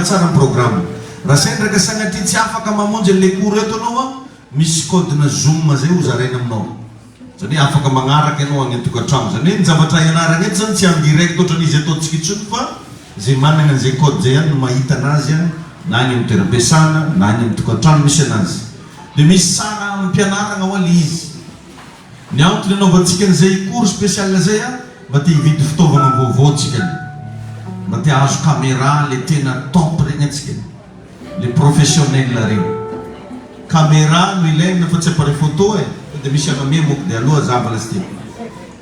tsara program. Raha sendraka sanatria tsy afaka mamonjy le cours eto anao misy code-na Zoom zay ho zaraina aminao. Zany afaka magnaraka ianao agny tokantrano. Zany ny zavatra ianarana eto zany tsy en direct ohatran'izy ataontsika intsony fa zay manana an'izay code zay ihany no mahita anazy na any amin'ny toeram-piasana na any amin'ny tokantrano misy anazy. Dia misy sara amin'ny mpianarana ho ali izy. Ny antony anaovantsika an'izay cours spécial zay mba te hividy fitaovana vaovao tsika. Mba te ahazo caméra le tena top regny atsika. Le professionnel regny. Caméra no ilaina fa tsy appareil photo dia misy anamia moko dia aloha zava lasty.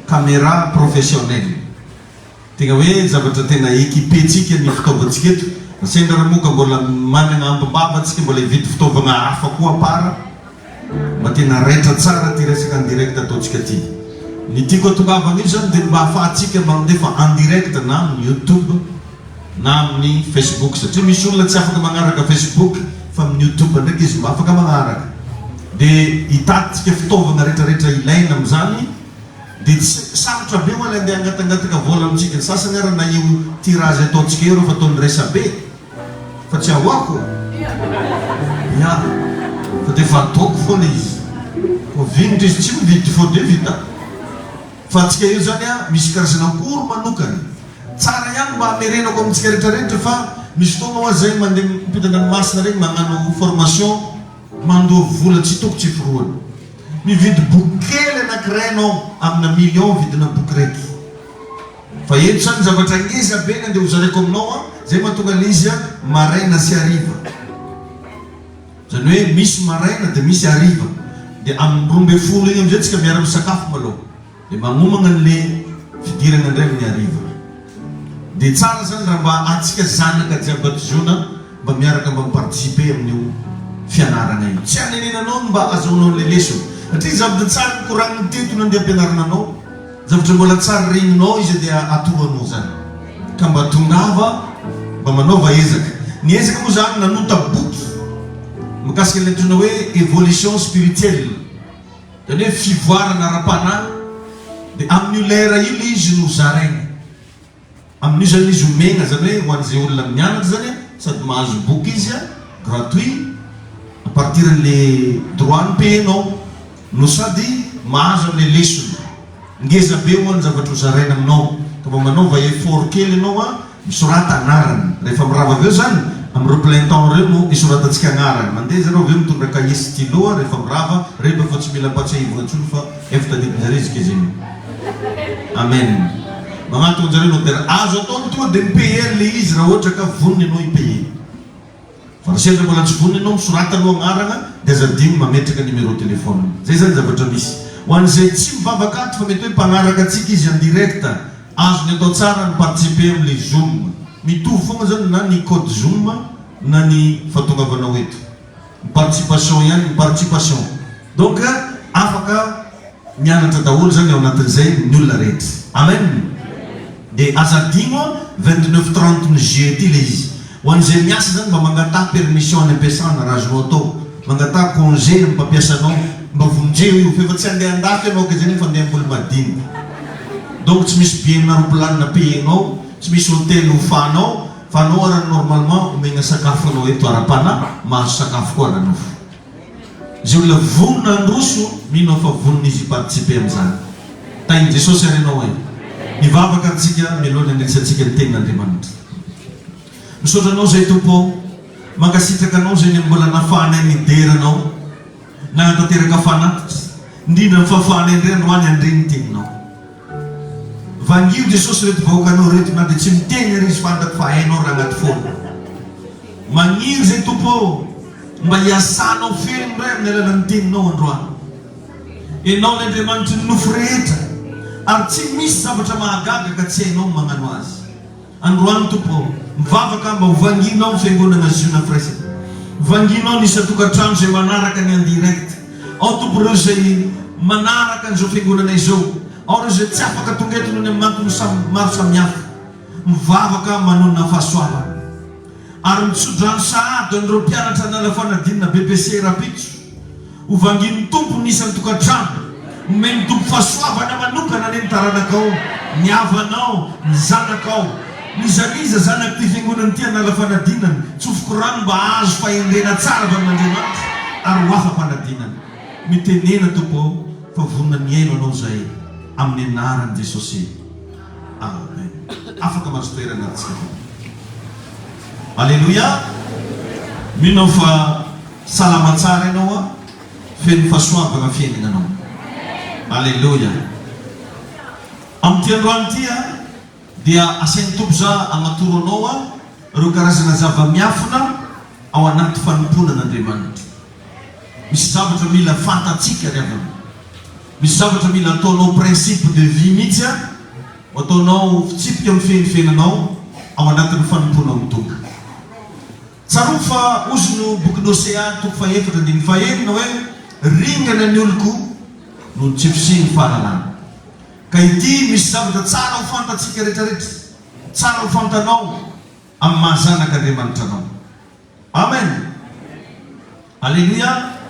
Caméra professionnel. Tegna hoe zavatra tena équipé-tsika ny fitaovantsika eto. Sendra raha moka mbola manana ambabavatsika mbola hividy fitaovana hafa koa para mba tena raitra tsara ty resaka en direct ataontsika ty. Ny tiako atongavana io zany dia mba ahafahantsika mandefa en direct na amin'ny YouTube na amin'ny Facebook satria misy olona tsy afaka magnaraka Facebook fa amin'ny YouTube ndraiky izy mba afaka magnaraka. Dia hitaditsika fitaovana rehetrarehetra ilaina amin'izany dia sarotra be ho andeha agnatangataka vola amintsika. Ny sasany ary na io tirage ataontsika io rehefa ataony resa be fa tsy ahoako ia fa dia fa ataoko foana izy ko vignitra izy tsy mividy fo dia vita fa atsika io zany misy karazana cours manokana tsara ihany mba hamerenako amintsika rehetrarehetra fa misy fotoana hoa zay mandeha mipita-dranomasina regny magnano formation mandoa vola tsy toko tsy foroana mividy boky kely anankiray anao amina million vidina boky raiky fa eto zany zavatra ngeza be na andeha hozareko aminao zay mahatonga le izy maraina sy hariva. Zany hoe misy maraina dia misy hariva dia amin'ny 12 igny amizay tsika miara misakafo maloha dia magnomagna an'le fidirana indray amin'ny hariva. Dia tsara zany raha mba atsika zanaka jiaby atozoana mba miaraka mba miparticiper amin'io fianarana io. Tsy hanenenanao mba azahoanao le lesona satria zavatra tsara mikoragniny tetona andeha ampianarana anao zavatra mbola tsara regninao izy dia atoroanao zany ka mba tongava mba manaova ezaka. Ny ezaka moa zany nanota boky mikasika le antsoina hoe évolution spirituelle zany hoe fivoarana ara-panahy dia amin'io lera io le izy no zaraina amin'io zany izy omegna zany hoe ho an'izay olona mianatra zany sady mahazo boky izy gratuit à partir le droit ny payenao no sady mahazo an'le lesona ngeza be ho any zavatra ho zaraina aminao ka mba manaova effort kely ianao misorata anarany rehefa mirava aveo zany amin'ny replein temps reo no isoratantsika anarany mandeha zareo aveo mitondra cahier stylo rehefa mirava reba fa tsy mila mpatsahivona ntsony fa efa tadidinjareo izy ke zeny. Amen. Magnatona anjareo no tena azo ataony tonga dia mipayer le izy raha ohatra ka voniny anao ipayer fa raha sendra mbola tsy voniny anao misoratanao agnarana dia azadigny mametraka numéro téléphone zay zany zavatra misy ho an'izay tsy mivavaka ato fa mety hoe mpanaraka atsika izy en direct azony atao tsara ny participer amin'le Zoom mitovy fogna zany na ny code Zoom na ny fahatongavanao eto ny participation ihany ny participation donc afaka mianatra daholo zany ao anatin'izay ny olona rehetra. Amen. Dia azadigno 29:30 ny jeudi le izy ho an'izay miasa zany mba mangataha permission any ampiasana raha azonao atao mangataha congé amin'ny mpampiasanao mba vonjeo io fa efa tsy andeha andafy ianao ka zany fa andeha amboly madinika donc tsy misy bienina roaplanina payenao tsy misy hôtely hofanao fa anao raha normalement omegna sakafo anao eto ara-panahy mahazo sakafo koa ranao zay olona vonona androso mino fa vonona izy participer amin'izany tainy Jesosy arenao hivavaka antsika mialohan'ny andresantsika ny tenin'Andriamanitra. Misaotra anao zay tompo mankasitraka anao zay ny mbola nafahanay ny deranao nanatanteraka fanatitra indrindra ny fahafahanay indray androany andreny teninao vangio Jesosy reto vahoakanao reto na dia tsy miteny ary izy fantako fa hainao raha anaty foana magniry zay tompo mba hiasanao feno indray amin'ny alalan'ny teninao androany ianao ny Andriamanitra ny nofo rehetra ary tsy misy zavatra mahagaga ka tsy hainao magnano azy. Androany tompo mivavaka mba ho vanginao ny fiangonana Ziona Fraiset vanginao ny isa-tokantrano zay manaraka ny en direct ao tompo reo zay manaraka an'izao fiangonana izao ao reo zay tsy afaka tonga eto noho ny amantony maro samihafa mivavaka manonona fahasoavana ary mitsodrano sahady an'ireo mpianatra nalafanadinina BPC rapitso ho vangin'ny tompo ny isan'ny tokantrano omeny tompo fahasoavana manokana ny taranakao ny havanao ny zanakao Mizaliza zanak ty fiangonana ty anala fanadinana, tsofoko rano mba azo fahendrena tsara avy amin'Andriamanitra ary ho afa fanadinana. Mitenena tompo fa vonona ny aino anao zay amin'ny anaran'i Jesosy. Amen. Afaka mahazo toerana antsika. Alleluia. Mino fa salama tsara ianao, feno fahasoavana fiainananao. Alleluia. Amin'ity androany ity dia asain'ny tompo za agnatoro anao ireo karazana zava-miafina ao anaty fanomponan'Andriamanitra. Misy zavatra mila fantatsika ry avana. Misy zavatra mila ataonao principe de vie mihitsy, ataonao fitsipika amin'ny fiainanao ao anatin'ny fanompona amin'ny tompo. Tsaro fa ozino boky n'Osea toko faefatra andiny fahenina hoe ringana ny oloko no ny tsifosiny fahalalana. Ka ity misy zavatra tsara ho fantatsika rehetrarehetra, tsara ho fantanao amin'ny mahazanak'Andriamanitra anao. Amen. Alleluia.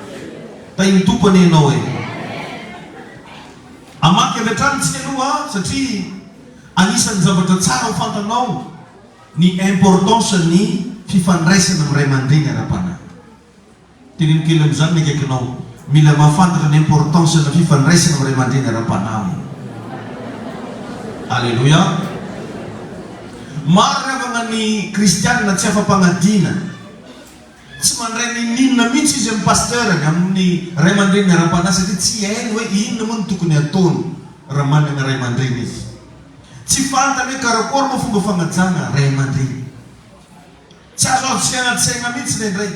Tainy tompo anenao hoe amaky avy hatranytsika aloha satria anisan'ny zavatra tsara ho fantanao ny importance ny fifandraisana amin'ny ray aman-dreny ara-panahy. Teneno kely amin'izany ny akaikinao, mila mahafantatra ny importance na fifandraisana amin'ny ray aman-dreny ara-panahy. Alleluia. Maro ravana ny kristianina tsy afa-pagnadina, tsy mandray ninina mihitsy izy amin'ny pasteurany, amin'ny ray aman-dreny ara-panahy satria tsy hainy hoe inona moa no tokony ataony raha manana ray aman-dreny izy. Tsy fantany hoe karakory moa fomba fagnajana ray aman-dreny. Tsy azo azo fianan-tsaina mihitsy indray.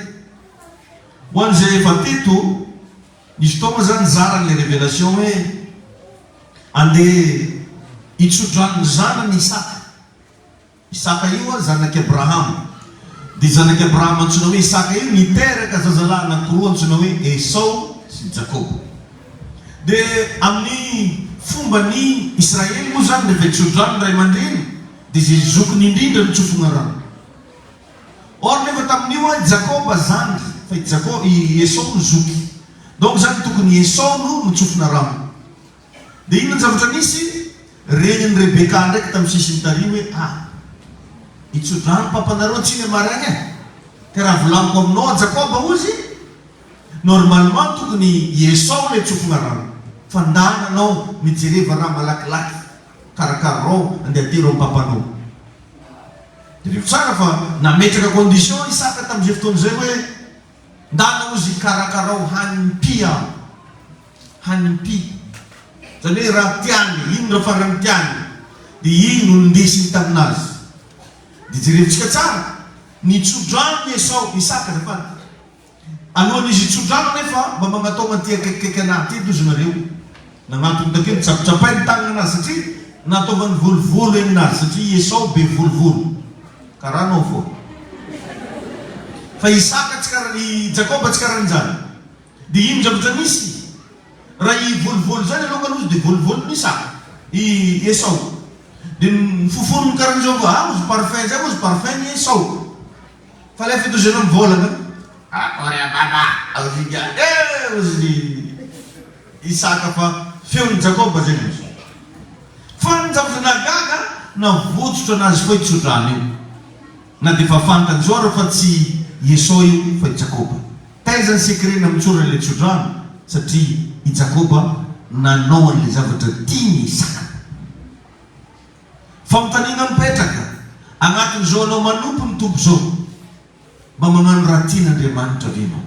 Ho an'izay efa teto, nisy fotoana zany zarany le révélation hoe andeha hitsodrano zanany Isaka. Isaka io zanaky Abraham. Dia zanaky Abraham antsoina hoe Isaka io niteraka zazalahy anankiroa antsoina hoe Esau sy Jakobo. Dia amin'ny fomban'ny Israely moa zany rehefa hitsodrano ray aman-dreny dia zay zokiny indrindra ny tsofona rano. Or nefa tamin'io Jakoba zandry, fa Esau no zoky. Donc zany tokony Esau no mitsofona rano. Dia inona ny zavatra nisy? Regniny Rebeka ndraiky tamin'ny sisiny tary hoe hitsodrano papanareo tsy ny maraigna ka raha volaniko aminao Jakoba ozy normalement tokony Esau le tsofona rano, fa ndananao mijereva raha malakilaky karakarao andeha atero amin'ny papanao. Dia tsara fa nametraka condition Isaka tamin'izay fotoan'izay hoe ndana ozy karakarao hanimpi aho, hanimpi. Zany hoe raha tiany, ino raha farany tiany, dia ino no ndesiny taminazy. Dia jerevitsika tsara, nitsodrano Esau Isaka rehefa alohan'izy hitsodrano nefa mba magnatao manty akaikikaiky anahy ty dozy nareo. Nagnatony takeo nitsapitsapay ny tagnana anazy satria nataovany volovolo eny anazy satria Esau be volovolo. Karaha anao foa. Fa Isaka tsy karaha ny Jakoba tsy karaha an'izany. Dia ino zavatra nisy? Raha i volovolo zany alokany ozy dia volovolo ny Isaka, i Esau. Dia ny fofony ny karaha an'izao koa, ozy parfum zay ozy parfum ny Esau. Fa lefa itozana amin'ny volana, oria baba, ozy ny Isaka fa feon'ny Jakoba zay ozy. Fa ny zavatra nagaga navotsotra anazy fa hitsodrano io. Na dia fa fantany zao raha fa tsy Esau io fa i Jakoba. Taiza ny secret-na mitsora le tsodrano satria i Jakoba nanao an'le zavatra tiany Isaka. Famontaniana mipetraka agnatin'izao anao manompo ny tompo zao mba magnano raha tian'Andriamanitra venao.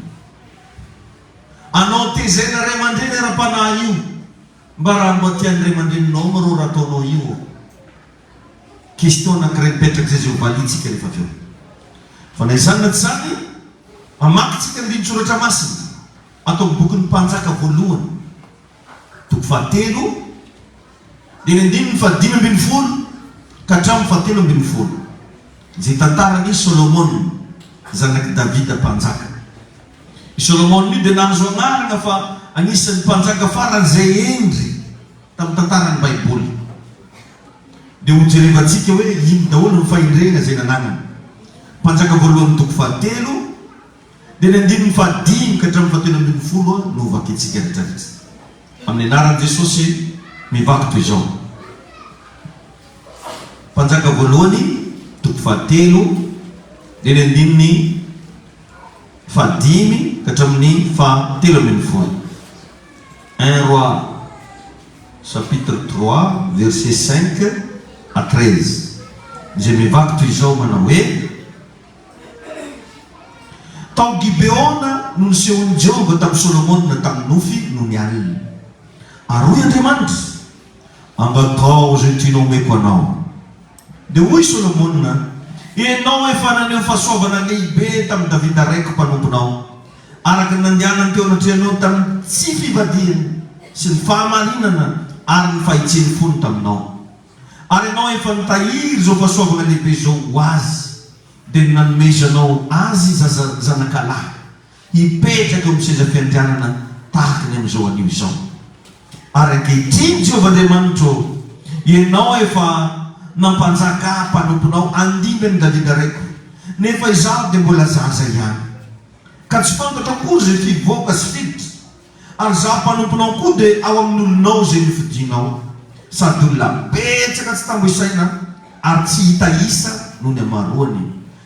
Anao tezaina ray aman-dreny ara-panahy io mba raha mba tian'ny ray aman-dreninao marao raha ataonao io. Question anankiray mipetraka zay zay ho valitsika rehefa avy eo. Fa na izany na tsy zany, mamakitsika ny litsoratra masina atao bokin'ny mpanjaka voalohany toko fahatelo dia ny andininy fahadimy ambin'ny folo ka hatramin'ny fahatelo ambin'ny folo. Izay tantarany Solomon zanaky Davida mpanjaka. I Solomon io dia nahazo anarana fa anisan'ny mpanjaka faran'izay endry tamin'ny tantarany Baiboly. Dia ho jerevantsika hoe ino daholo ny fahendrena zay nananany. Mpanjaka voalohany toko fahatelo dia ny andininy fahadimy ka hatramin'ny fahatelo ambin'ny folo no vakitsika rehetrarehetra. Amin'ny anaran'i Jesosy mivaky toy izao. Mpanjaka voalohany toko fahatelo dia ny andininy fahadimy ka hatramin'ny fahatelo ambin'ny folo. 1 Roi chapitre 3 verset 5 à 13 izay mivaky toy izao manao hoe: tao Gibeona no nisehony Jehova tamin'ny Solomona tamin'ny nofy no ny alina. Ary hoy Andriamanitra, angatao zay tianao omeko anao. Dia hoy Solomona, ianao efa naneho fahasoavana lehibe tamin'ny Davida raiky mpanomponao, araka ny nandehanany teo anatrianao tamin'ny tsy fivadiana sy ny fahamarinana ary ny fahitseny fony taminao. Ary ianao efa nitahiry zao fahasoavana lehibe zao ho azy, dia nanomezanao azy zanakalahy hipetraka eo amin'ny seza fiandrianana tahaka ny amin'izao anio izao. Ary ankehitriny Jehovah Andriamanitra, ianao efa nampanjaka mpanomponao andimby ny Davida raiko, nefa izaho dia mbola zaza ihany, ka tsy fantatra akory zay fivoaka sy fiditra. Ary zaho mpanomponao koa dia ao amin'ny olonao zay nifidinao, sady olona betsaka tsy tambo isaina ary tsy hita isa noho ny amaroany.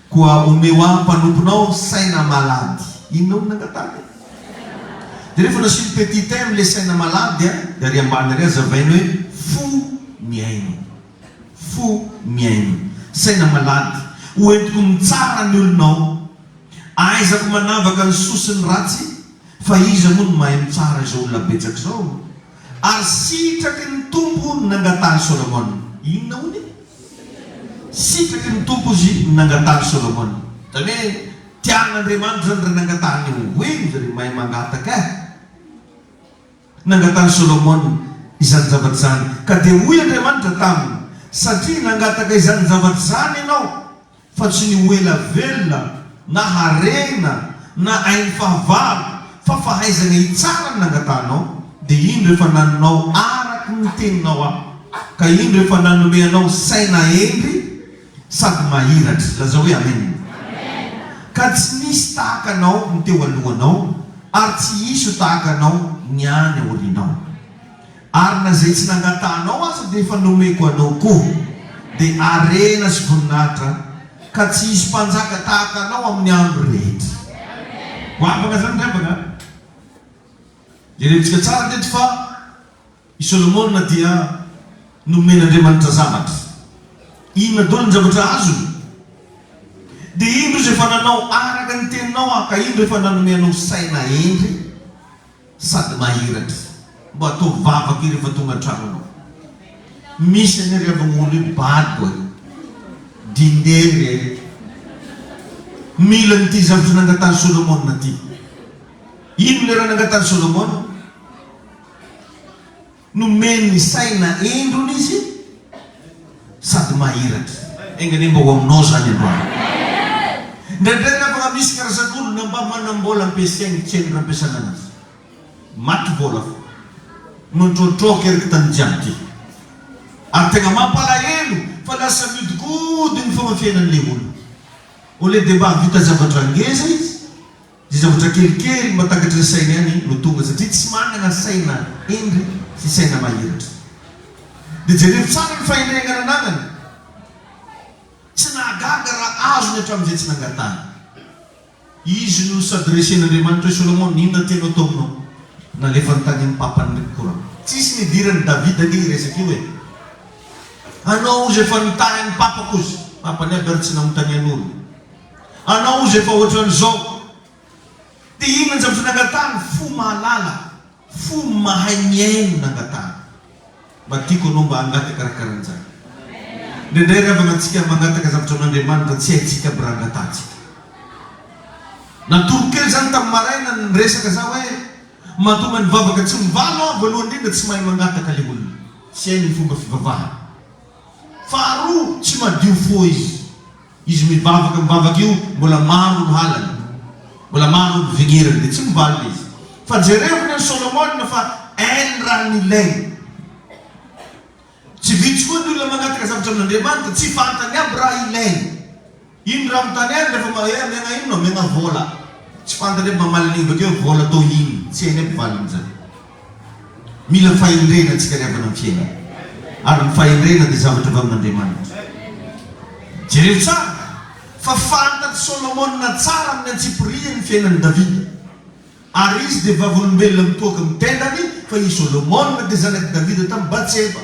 Koa omeo aho mpanomponao saina malady. Inona no nangatany? Dia rehefa nasilo petit terme le saina malady dia ary ambany ary azavainy hoe fo miaino. Fo miaino, saina malady. Hoentiko mitsara ny olonao, aizako manavaka ny soa sy ny ratsy, fa iza moa no mahay mitsara izao olona betsaka izao. Ary sitraky ny tompo nangatany Solomona. Inona hony? Sitraky ny tompo izy nangatany Solomona. Zany hoe tian'Andriamanitra zany ry nangatany hoe ry mahay mangataka nangatany Solomona izany zavatra zany. Ka dia hoy Andriamanitra taminy, satria nangataka izany zavatra zany ianao, fa tsy ny hoela velona na harena na ainy fahavalo, fa fahaizana hitsara ny nangatanao, dia iny rehefa nanonao araky ny teninao aho, ka iny rehefa nanomeanao saina endry sady mahiratra. Laza hoe amen. Ka tsy nisy tahaka anao ny teo alohanao, ary tsy iso tahaka anao ny any aorinao. Ary na zay tsy nangatanao aza dia efa nomeko anao koa, dia arena sy voninahitra, ka tsy isy mpanjaka tahaka anao amin'ny andro rehetra. Hoavaka zany revaka. Jerentsika tsara teto fa i Solomona dia nomen'Andriamanitra zavatra. Inona dolo ny zavatra azony? Dia ino izy efa nanao araka ny teninao, ka ino rehefa nanomeanao saina endry sady mahiratra. Mba atao vavaka rehefa tonga an-tranonao. Misy any rehevan'olo hoe bady dindery mila nyty zavatra nangatany Solomona ty. Ino le raha nangatany Solomona? Nomeny saina endrony izy sady mahiratra. Engany mba ho aminao zany androany. Ndraindray rehefa misy karazan'olo na mba manam-bola ampiasainy tsy hainy raha ampiasana anazy, maty vola fo nontrotroka eriky tany jiaby ty, ary tegna mampalahelo fa lasa miodikodiny fomba fiainan'le olo. Au lieu de mba vita zavatra ngeza izy, zy zavatra kelikely mba takatry ny saina any no tonga, satria tsy manana saina endry sy saina mahiratra. Dia jereo tsara ny fahendregnana ananany, tsy nahagaga raha azony hatramin'izay tsy nangatany. Izy no sady resen'Andriamanitra hoe Solomona, inona tianao atao aminao? Nalefa ny tany amin'ny papany ndraiky korao. Tsisy nidirany Davida iny resaky io hoe anao ozy efa nitany ny papako ozy, papany aby ary tsy namontanian'olo. Anao ozy efa ohatran'izao. Dia inona ny zavatra nangatany? Fo mahalala, fo mahay miaino nangatany. Mba tiako anao mba hangataka karakaran'izany. Ndraindray rehefa antsika mangataka zavatra amin'Andriamanitra tsy haitsika aby raha angatantsika. Natoro kely zany tamin'ny maraina ny resaka za hoe mahatonga ny vavaka tsy mivalo aho voalohany indrindra tsy mahay mangataka le olona, tsy hainy ny fomba fivavahana. Faharoa, tsy madio fo izy mivavaka io mbola maro ny halany, mbola maro ny vignerany, dia tsy mivaly izy. Fa jerevony ny Solomona fa hainy raha nilainy. Tsy vitsy koa ny olona mangataka zavatra amin'Andriamanitra tsy fantany aby raha ilainy. Ino raha mitany any rehefa mena ino mena vola, tsy fantany aby mamalin'iny bakeo vola atao ino, tsy hainy aby valiny zany. Mila fahendrena antsika rehefa amin'ny fiainana, ary ny fahendrena dia zavatra avy amin'Andriamanitra. jereo tsara fa fantatry Solomona tsara amin'ny antsipiriany fiainan'ny Davida, ary izy dia vavolombelona mitoaka mitendany fa i Solomona dia zanaky Davida tamin'ny Batseba.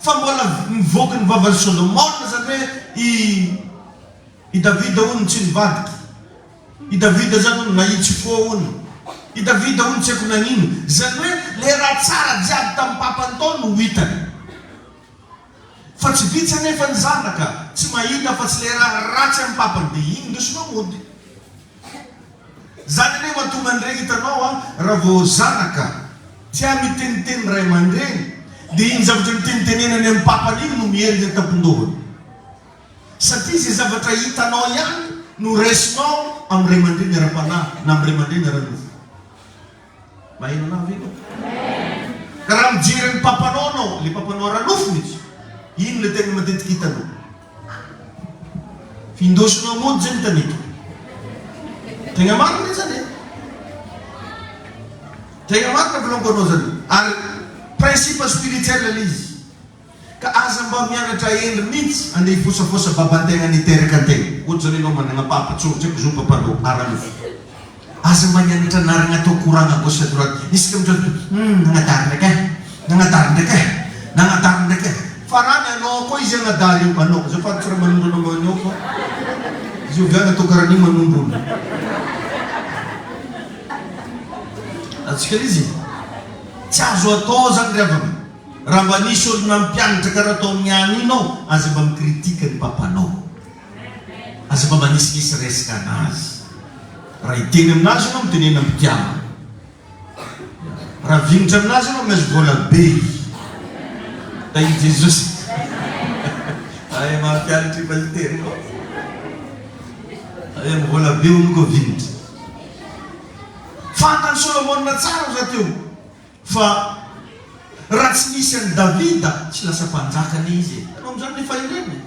Fa mbola mivoaka ny vavan'ny Solomona zany hoe i Davida hono tsy nivadiky, i Davida zany hono nahitsy fo hono, i Davida hono tsy haiko nagnino, zany hoe le raha tsara jiaby tamin'ny papany tao no hitany. Fa tsy vitsy anefa ny zanaka tsy mahita fa tsy le raha ratsy amin'ny papany, dia iny ndosina mody. Zany ane mahatonga an'ireny hitanao raha vao zanaka tia miteniteny ray aman-dreny, dia iny zavatra mitenitenenany amin'ny papany iny no mieriny tampon-dohany. Satria izay zavatra hitanao ihany no resinao amin'ny ray aman-dreny ara-panahy na amin'ny ray aman-dreny ara-nofo. Maheno anao ve ianao? Ka raha mijery ny papanao anao, le papanao ara-nofo mihitsy, ino le tena matetiky hitanao? Findosinao mody zay ny tanety. Tegna marina zany e. Tegna marina volongo anao zany. Ary principe spirituel izy. Ka aza mba mianatra endry mihitsy andeha hifosafosa babantegna niteraka antegna. Ohatra zany ianao manana papa tsotra ko zo papanao ara-nofo. Aza mba mianatra anaragna atao koragna gauche à droite. Isika mitratry nagnadary ndraiky e, nagnadary ndraiky e, nagnadary ndraiky e. Farany anao koa izy agnadary io anao. Zay fa tsy raha manondro anao manao koa. Izy oviana atao karaha igny manondro olo. Atsika izy tsy azo atao zany ravana. Raha mba nisy olona mpianatra karaha atao amin'ny any inao, aza mba mikritika ny papanao, aza mba manisinisy resaka anazy. Raha hiteny aminazy anao mitenena mpitiana, raha vignitra aminazy anao mahazo vola be. Da i Jesosy ay mampianatra ivalitery ay vola be olo ko vignitra. Fantany Solomona tsara za teo fa raha tsy nisy an'i Davida tsy lasa mpanjakany izy. Anao am'zany nefa ireny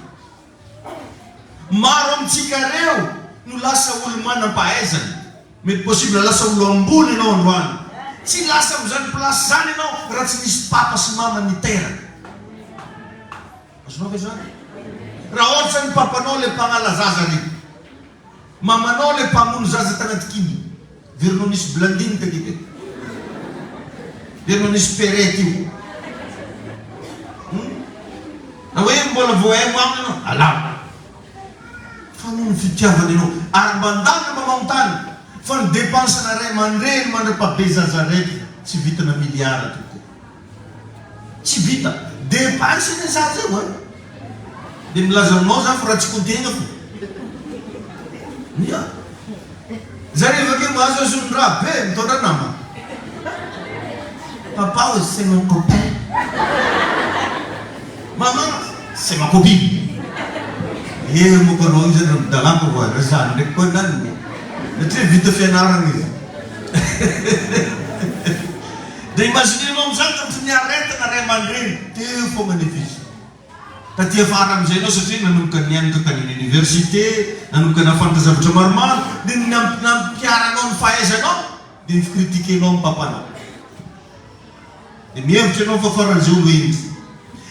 maro amintsika reo no lasa olo manam-pahaizany, mety possible lasa olo ambony ianao androany, tsy lasa am'zany place zany ianao raha tsy nisy papa sy mama niteraka. Azonao ve zany? Raha ohatra ny papanao le mpagnala zaza reny, mamanao le mpamono zaza tagnaty kiny, verinao nisy blandine takike, verinao nisy perety io. Na hoe mbola voaimo aminy anao, alao. Fa noho fitiavana ianao, ary mba andana mba mamontany, fa ny dépensena ray aman-dreny mandra-pabe zaza raiky tsy vitana miliara tokoa. Tsy vita. Dépensena zaza io e. Dia milaza aminao zany fa raha tsy kontegna fo. Mia. Zareo avake mahazo azon-draha be mitondra nama. Papa, c'est mon copain. Maman, c'est ma copine. Eh, mo kono izy no dalako ko razan de ko nan. Très vite fianarana izy. De imaginer mo mzaka tsy niareta na ray aman-dreny teo fo magnifice. Taty afara am'izay anao satria nanomboka nianatra tany université, nanomboka nafanta zavatra maromaro, dia nampiaranao ny fahaizanao, dia nikritikenao amin'ny papanao. Dia mihevitra ianao fa faran'izay olo endry.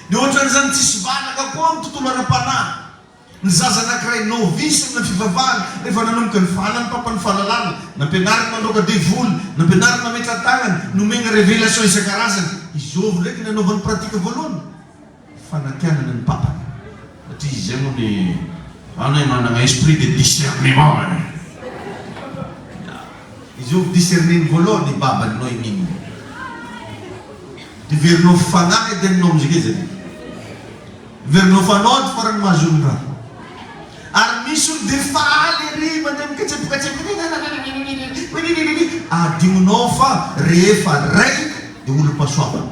Dia ohatran'izany tsisy vanaka koa amin'ny tontolo ara-panahy. Ny zaza anankiray novice amina fivavahana, rehefa nanomboka ny fahanany papany fahalalana, nampianariny mandroaka devoly, nampianariny mametra tagnany, nomena révélation isan-karazany. Izôvy ndraiky nanaovany pratika voalohany, fanakianana ny papany. Satria izy zay moa ny anao manana esprit de discernement. Izôvy discerneny voalohany ny babany nao in'iny. Dia verinao fanahy edeninao amizay zany. Verinao fanao ty farany mahazony raha. Ary misy olo dia faly ery mandeha mikatsepokatsepy, adinonao fa rehefa ray dia olo mpasoavana.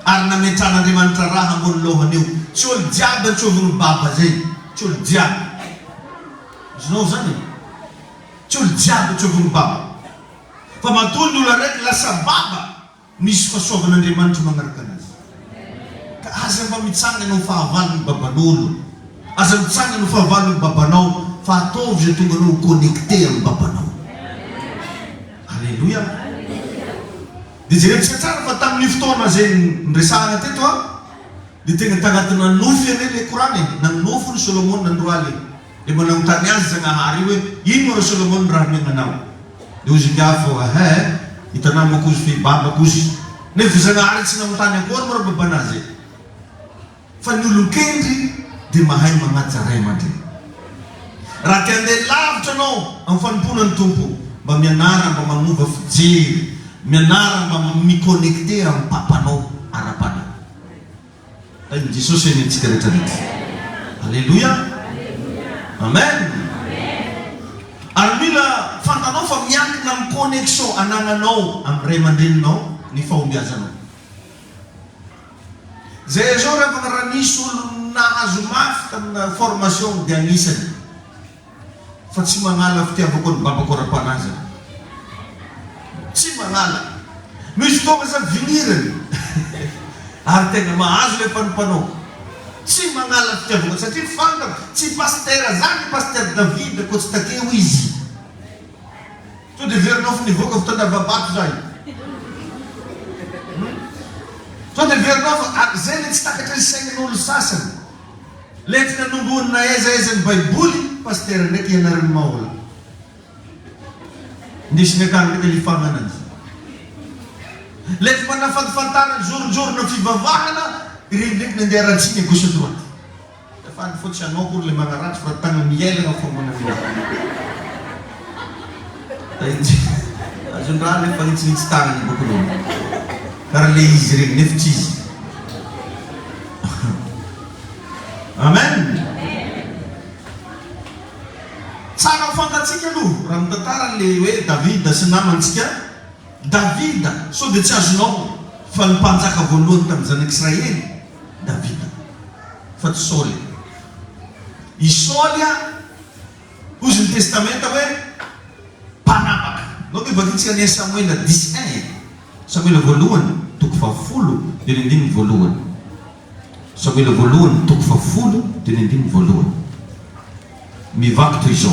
Ary nametran'Andriamanitra raha ambony lohany eo, tsy olo jiaby antsoviny baba zay, tsy olo jiaby. Izinao zany, tsy olo jiaby antsoviny baba. Fa matoa ny olo araiky lasa baba, misy fahasoavan'Andriamanitra manaraka anazy. Ka aza mba mitsangana ho fahavalon'ny baban'olo, aza mitsangana ho fahavalon'ny babanao, fa ataovy zay tonga anao connecté amin'ny babanao. Alléluia. Dia jerentsika tsara fa tamin'ny fotoana zay nresahana teto Di tengah-tengah tunan nufir ni Quran ni nang nufur Solomon dan ruali. Di mana utanya setengah hari we imur Solomon rahmi nganau. Di uji gafo ita nama kusfi baba kus. Ne setengah hari senang utanya kuar berbanaze. Fanulu kendi di mahai mangacarai mati. Rakyat de love to know ang fan punan tumpu. Bamianara ba manguva fujir. Mianara ba mikonekte ang papano arapan. Dan Jesus ini cerita itu. Haleluya. Amen. Almila fantano famyak nam konekso ananga no am remandin no ni fau biasa no. Zezora pengaranisul na azumaf kan formation dia ngisen. Fatsi mangala ftia bukon babakora panaza. Si mangala. Misto basa viniren. Arte na maazle panpano. Si mangala ftia bukon sa ti fanga si pastera zani paster David ko sta kewizi. Tu de vernof ni vokov to da babat zai. Tu de vernof zelit sta ka sengen ul sasen. Let na nungun na ezen by bully pastera nek yanar maul. Ndis ne kan ke lifanganan. Let man na fantana jur na fibavana rindik na deran sini kusudwan. Da fan futsa no kur le magarat fratang miele na fomona no. Ajun rale pangit stang ni bukulo. Karle izring neftis. Amen. Sana fangat sikya lu ram tataran lewe David da senaman sikya David so de chasno fan panzaka voluntam zan Israel David fat sole Isolia usul testamento we panapak no ke bagitsia ni Samuel Samuel voluan tuk fa fulu din voluan Samuel voluan tuk fa fulu din voluan mi waktu iso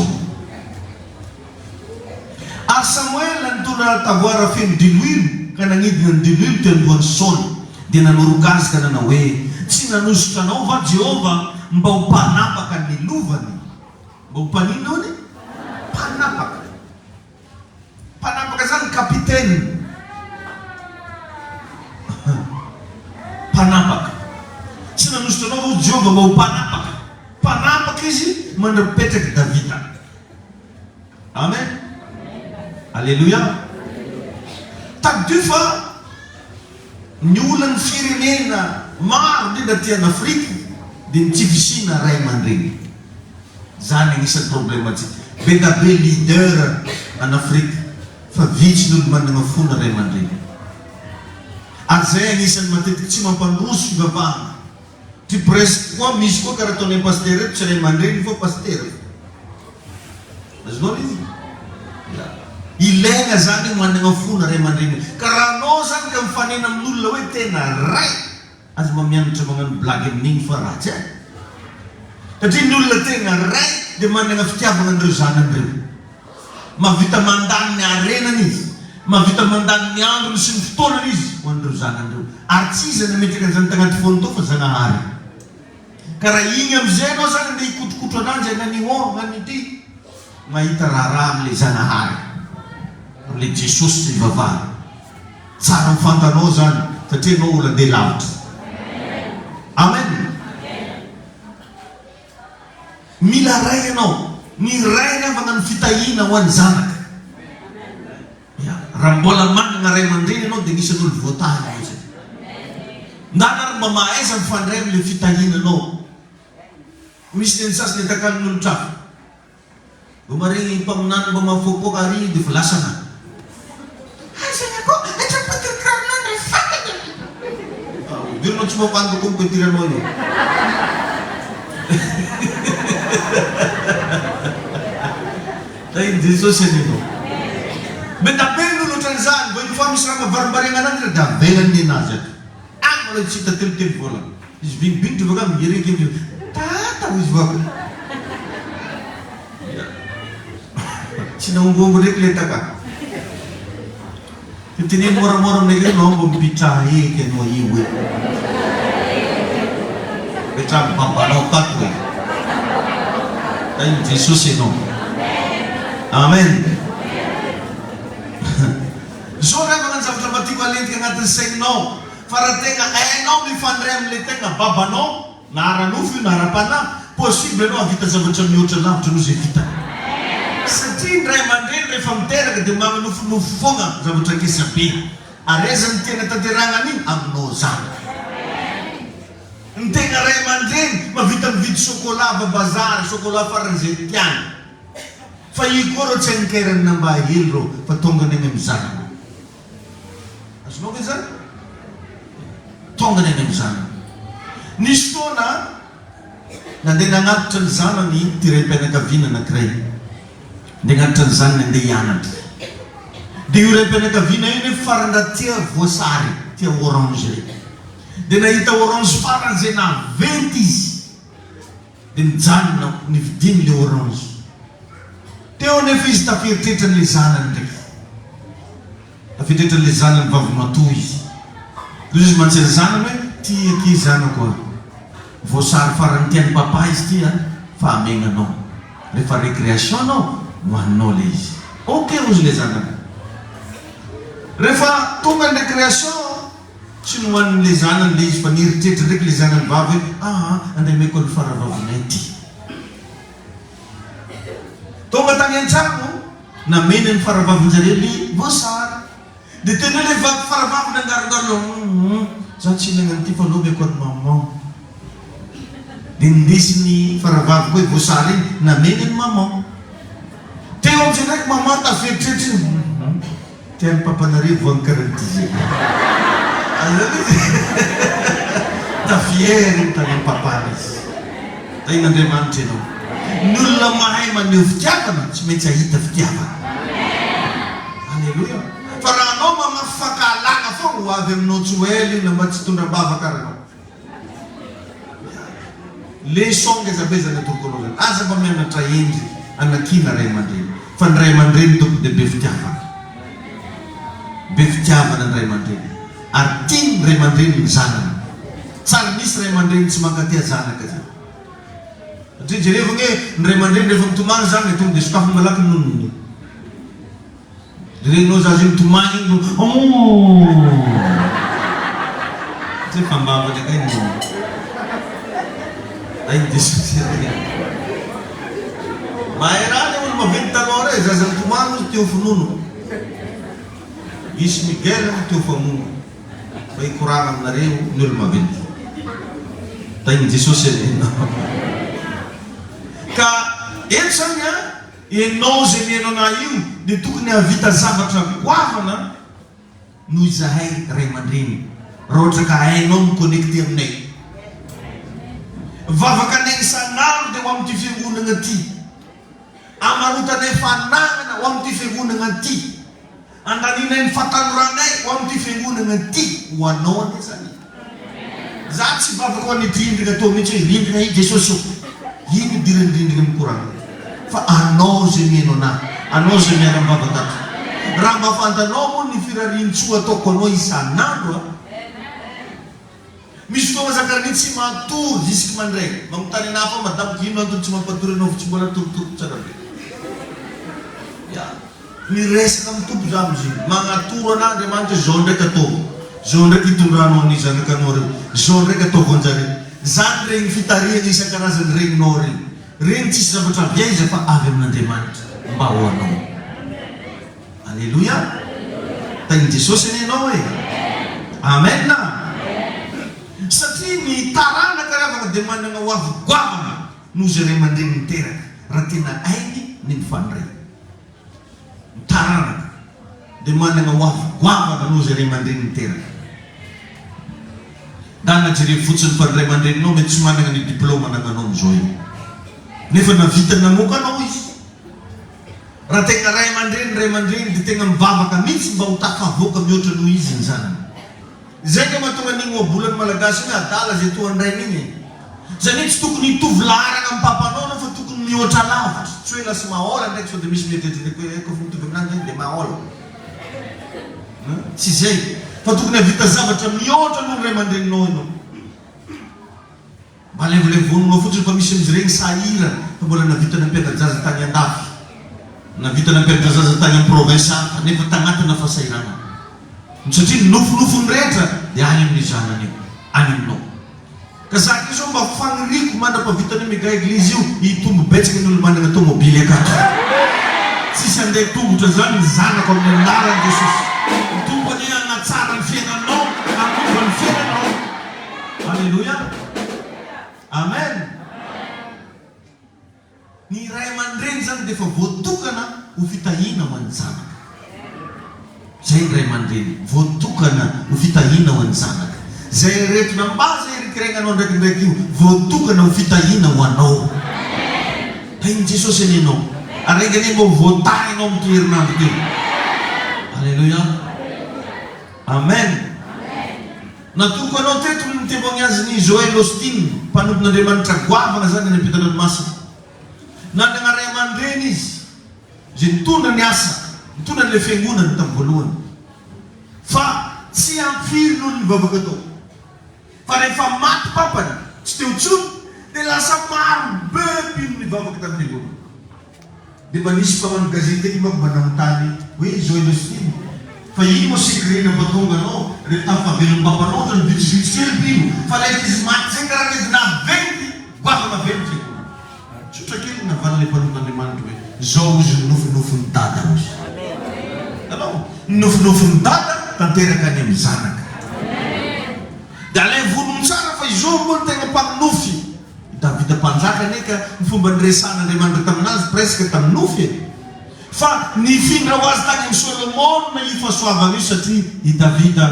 a Samuel antuna tawara fin diluim kana ngidnan diluim ten buon son dinanurugas kana na we sinanus kana ova Jehova mbau panapa kan niluva ni mbau panino ni panapa kasan kapiten panapa sinanus kana ova Jehova mbau panapa kisi menepetek David. Amen. Haleluya. Tak dufa nyulan firinena mar di datian Afrika din civisina Raiman ring. Zaning isa problematik. Beda be leader an Afrika fa vichnul man nga funa Raiman ring. Azeng isa matitik cima panrus gabang. Ti pres kwa misko karatone pastere chere mandrin fo pastere. Mas no lizi. Ya. Ilenga zani mandinga funa re mandrin. Karanosan kam fanina mnulla wete na rai. Az mamian chumangan blagem ning faraja. Tadi nulla te na rai de mandinga ftia bangan rusanan rim. Ma vita mandan ni arena ni. Ma vita mandan ni angru sin ftona ni wan rusanan rim. Artisa na mitikan zantangan fonto fa zanahari. Karena ingam zeno sana di ikut-ikutan aja ngani wo ngani di maita raram le sana hari le Jesus di baba sarang fantanozan tadi no ulah de laut. Amen. Mila reno ni rena bangan fitayina wan zanak ya rambola man ngare mandiri no dengi sedul vota aja nanar mamaesan fanrem le fitayina no Miskin sas ni takkan nuntaf. Gumaring pamnan bumafupo kari di flasana. Hasan ako, aja patikram na refaka niya. Di mo cuma panto kung petiran mo ini. Tapi Jesus ini tu. Betapel dulu transan, boleh faham selama barang-barangan nanti dah belan di nazar. Ang mulai cita til bola. Is bing tu bukan giring gitu. Tahu sebab sinunggu mudik letaka kitinin orang-orang negeri nombom picahi ke no iwe Petra babanao tato. Tayo Jesus ino. Amen. Zora ko nga sa matikualin ka nga sa no. Para tenga no mi fanrem le tenga babano naranufi narapana possible no avita sa macam nyutra na tu nusi kita. Satin rai mandren re famtera ke demang nufu fonga za macam kisapi. Arezan tiene tatirangani ang nozan. Ntenga rai mandren mavitam vid chocolat ba bazar chocolat faranzetian. Fayigoro cengkeran ng bahilro patungan ng imsan. Asno kizan? Tungan ng imsan. Nisto na nandenangat tanzana ni tirepe na kavina na krei. Dengan tanzana ndi yanat. Diurepe na kavina ini faranda tia vosari, tia orange. Dena ita orange faranze na 20. Den zana ni dimli orange. Teo ne fis ta firtetan lisanan de. Ta firtetan lisanan vav matui. Dus man se lisanan me tia ki zana ko. Vosar farantian papais tia fa menga no. Le fa recreation no, one knowledge. Okay us lisanan. Refa tungan recreation sinuan lisanan lis panir tia trek lisanan vav andai me kon fara vav neti. Tunga tangian camu na menen farabab jareli besar. Ditenele farabab dengar garlo. Sachi dengan tifa lobe kon mama. Din Disney farabab ko busarin na menen mama. Teo jenek mama ta fektet. Tiyan papanari von karantiye. Alabi. Ta fieri tangian papanis. Tayo na demantino. Nulla mai manuftiavan semeja hitaftiavan. Haleluya. Farano mama fakalanga fo wave mnotsueli na matstunda bava karano. Le songe za beza na turkonozen. Asa ba mena trayendi anakina Raymandin. Fan Raymandin to de beftiavan. Beftiavan an Raymandin. Artin Raymandin sana. Salmis Raymandin semagatia sana kaza. Jadi funge Raymandin de fung tumang sang itu diskaf malak nun. Jadi no zazim tumang itu Jadi pambaba de kain no. Ay diskusi. Maera de un mavinta lore zazim tumang itu fununu. Ismi gera itu fununu. Bai kurangan nareu nul mavinta. Tayin diskusi no. Ka ensanya e noze meno na io de tukuni avita zavatra guavana no izahay Raymandin rotra ka non connecte aminay vavaka neng sanaro de wam ti fiangonana ty amarotane fanagana wam ti fiangonana ty andanina ny fatanoranay wam ti fiangonana ty hoanao ane zany za tsy vavaka ho any drindrina atao mihitsy hoe rindrina i Jesosy Yini dirinding kurang. Fa ano zemi nona, ano zemi ramba batat. Ramba fanta nomo ni firarin chua to kono isanado. Misto masakarnit si matur disik mandre. Mamtani napa madam kino tu cuma paturin of cuma tur carabe. Ya, ni res kam tu jamji. Mangatura na de mante zonde kato. Zonde kiturano ni zane kanore. Zonde kato konjari. Zandring fitaria ni sa karazan ring nori. Ring ci sa betra biasa pa avem na demand bawa no. Haleluya. Thank Jesus ni no eh. Amen na. Sa tini tarana karava demand nga wafu gwama. Nuzere manding tera. Ratina aini nin fanre. Tarana demand nga wafu gwama nuzere manding tera. Dana jadi futsun pan Raymandin no met cuma dengan diploma na kanon joy. Never na vita na muka no is. Rateng Raymandin ditengam baba kami bau tak kau kami udah nuisin sana. Zeke matungan ningo bulan Malagasy na tala zituan Raymandin. Zanit stuk ni tu vlara ng papa no fa tuk ni otala. Suela sa maola next for the mission de ko futu de maola. Si sei Patuk na vita zavatra mihoatra no Raymandin no. Malevonona fotsiny fa misy regny sahirana fa mbola navita nampiadajaza tany andafy, navita nampiadajaza tany amin'ny province hafa nefa tagnatina fasahirana. Satria nofonofony rehetra dia any amin'ny zanany io, any aminao. Ka zaka izao mba fagniriko mandrapavitany mega eglizy io hitombo betsaka ny olo manana tomobily akato. Tsisy andeha tongotra zany ny zanako amin'ny anaran'i Jesosy. Tombo any hanatsara ny fiainanao, hanomba ny fiainanao. Alleluia. Amen. Ny ray aman-dreny zany dia efa voatokana ho fitahiana ho an'ny zanaka. Zay ny ray aman-dreny, voatokana ho fitahiana ho an'ny zanaka. Zay rehetra mba zay rikiraignanao ndraikindraiky io, voatokana ho fitahiana ho anao. Hain'i Jesosy aninao. Arengany mba voatahinao amin'ny toerinandro teo. Alleluia. Amen. Natoko anao teto ny mitebogny azy ny Joel Austin, mpanompon'Andriamanitra goavana zany ny ampitan'Andriamasina. Nanana ray aman-dreny izy, zay nitondra ny asa, nitondra ny fiangonany tamin'ny voalohany. Fa tsy ampiry noho ny mivavaka tao. Fa rehefa maty papany, tsy teo tsony, dia lasa maro be pino mivavaka tamin'ny fiangonany. Dia mba nisy mpaman'ny gazety iny mba namontany hoe Joel Austin, fa ino mo sikrena mba tonga anao, rehefa tafavelon'ny papanao ny vitsivitsy kely pino, fa ilay izy maty zay karaha izy naventy, goavana venty fiangonany. Tsotra kely navalany mpanompon'Andriamanitra hoe zao izy ny nofinofiny dada ozy. Anao, nofinofiny dada tanteraka any amin'ny zanaka. Dia alay vonony tsara fa izao moa ny tegna mpaminofy. Davida mpanjaka neka ny fomba niresan'Andriamanitra taminazy presque tamin'ny nofy. Fa nifindra ho azy tany amin'ny Solomona io fahasoavana io satria i Davida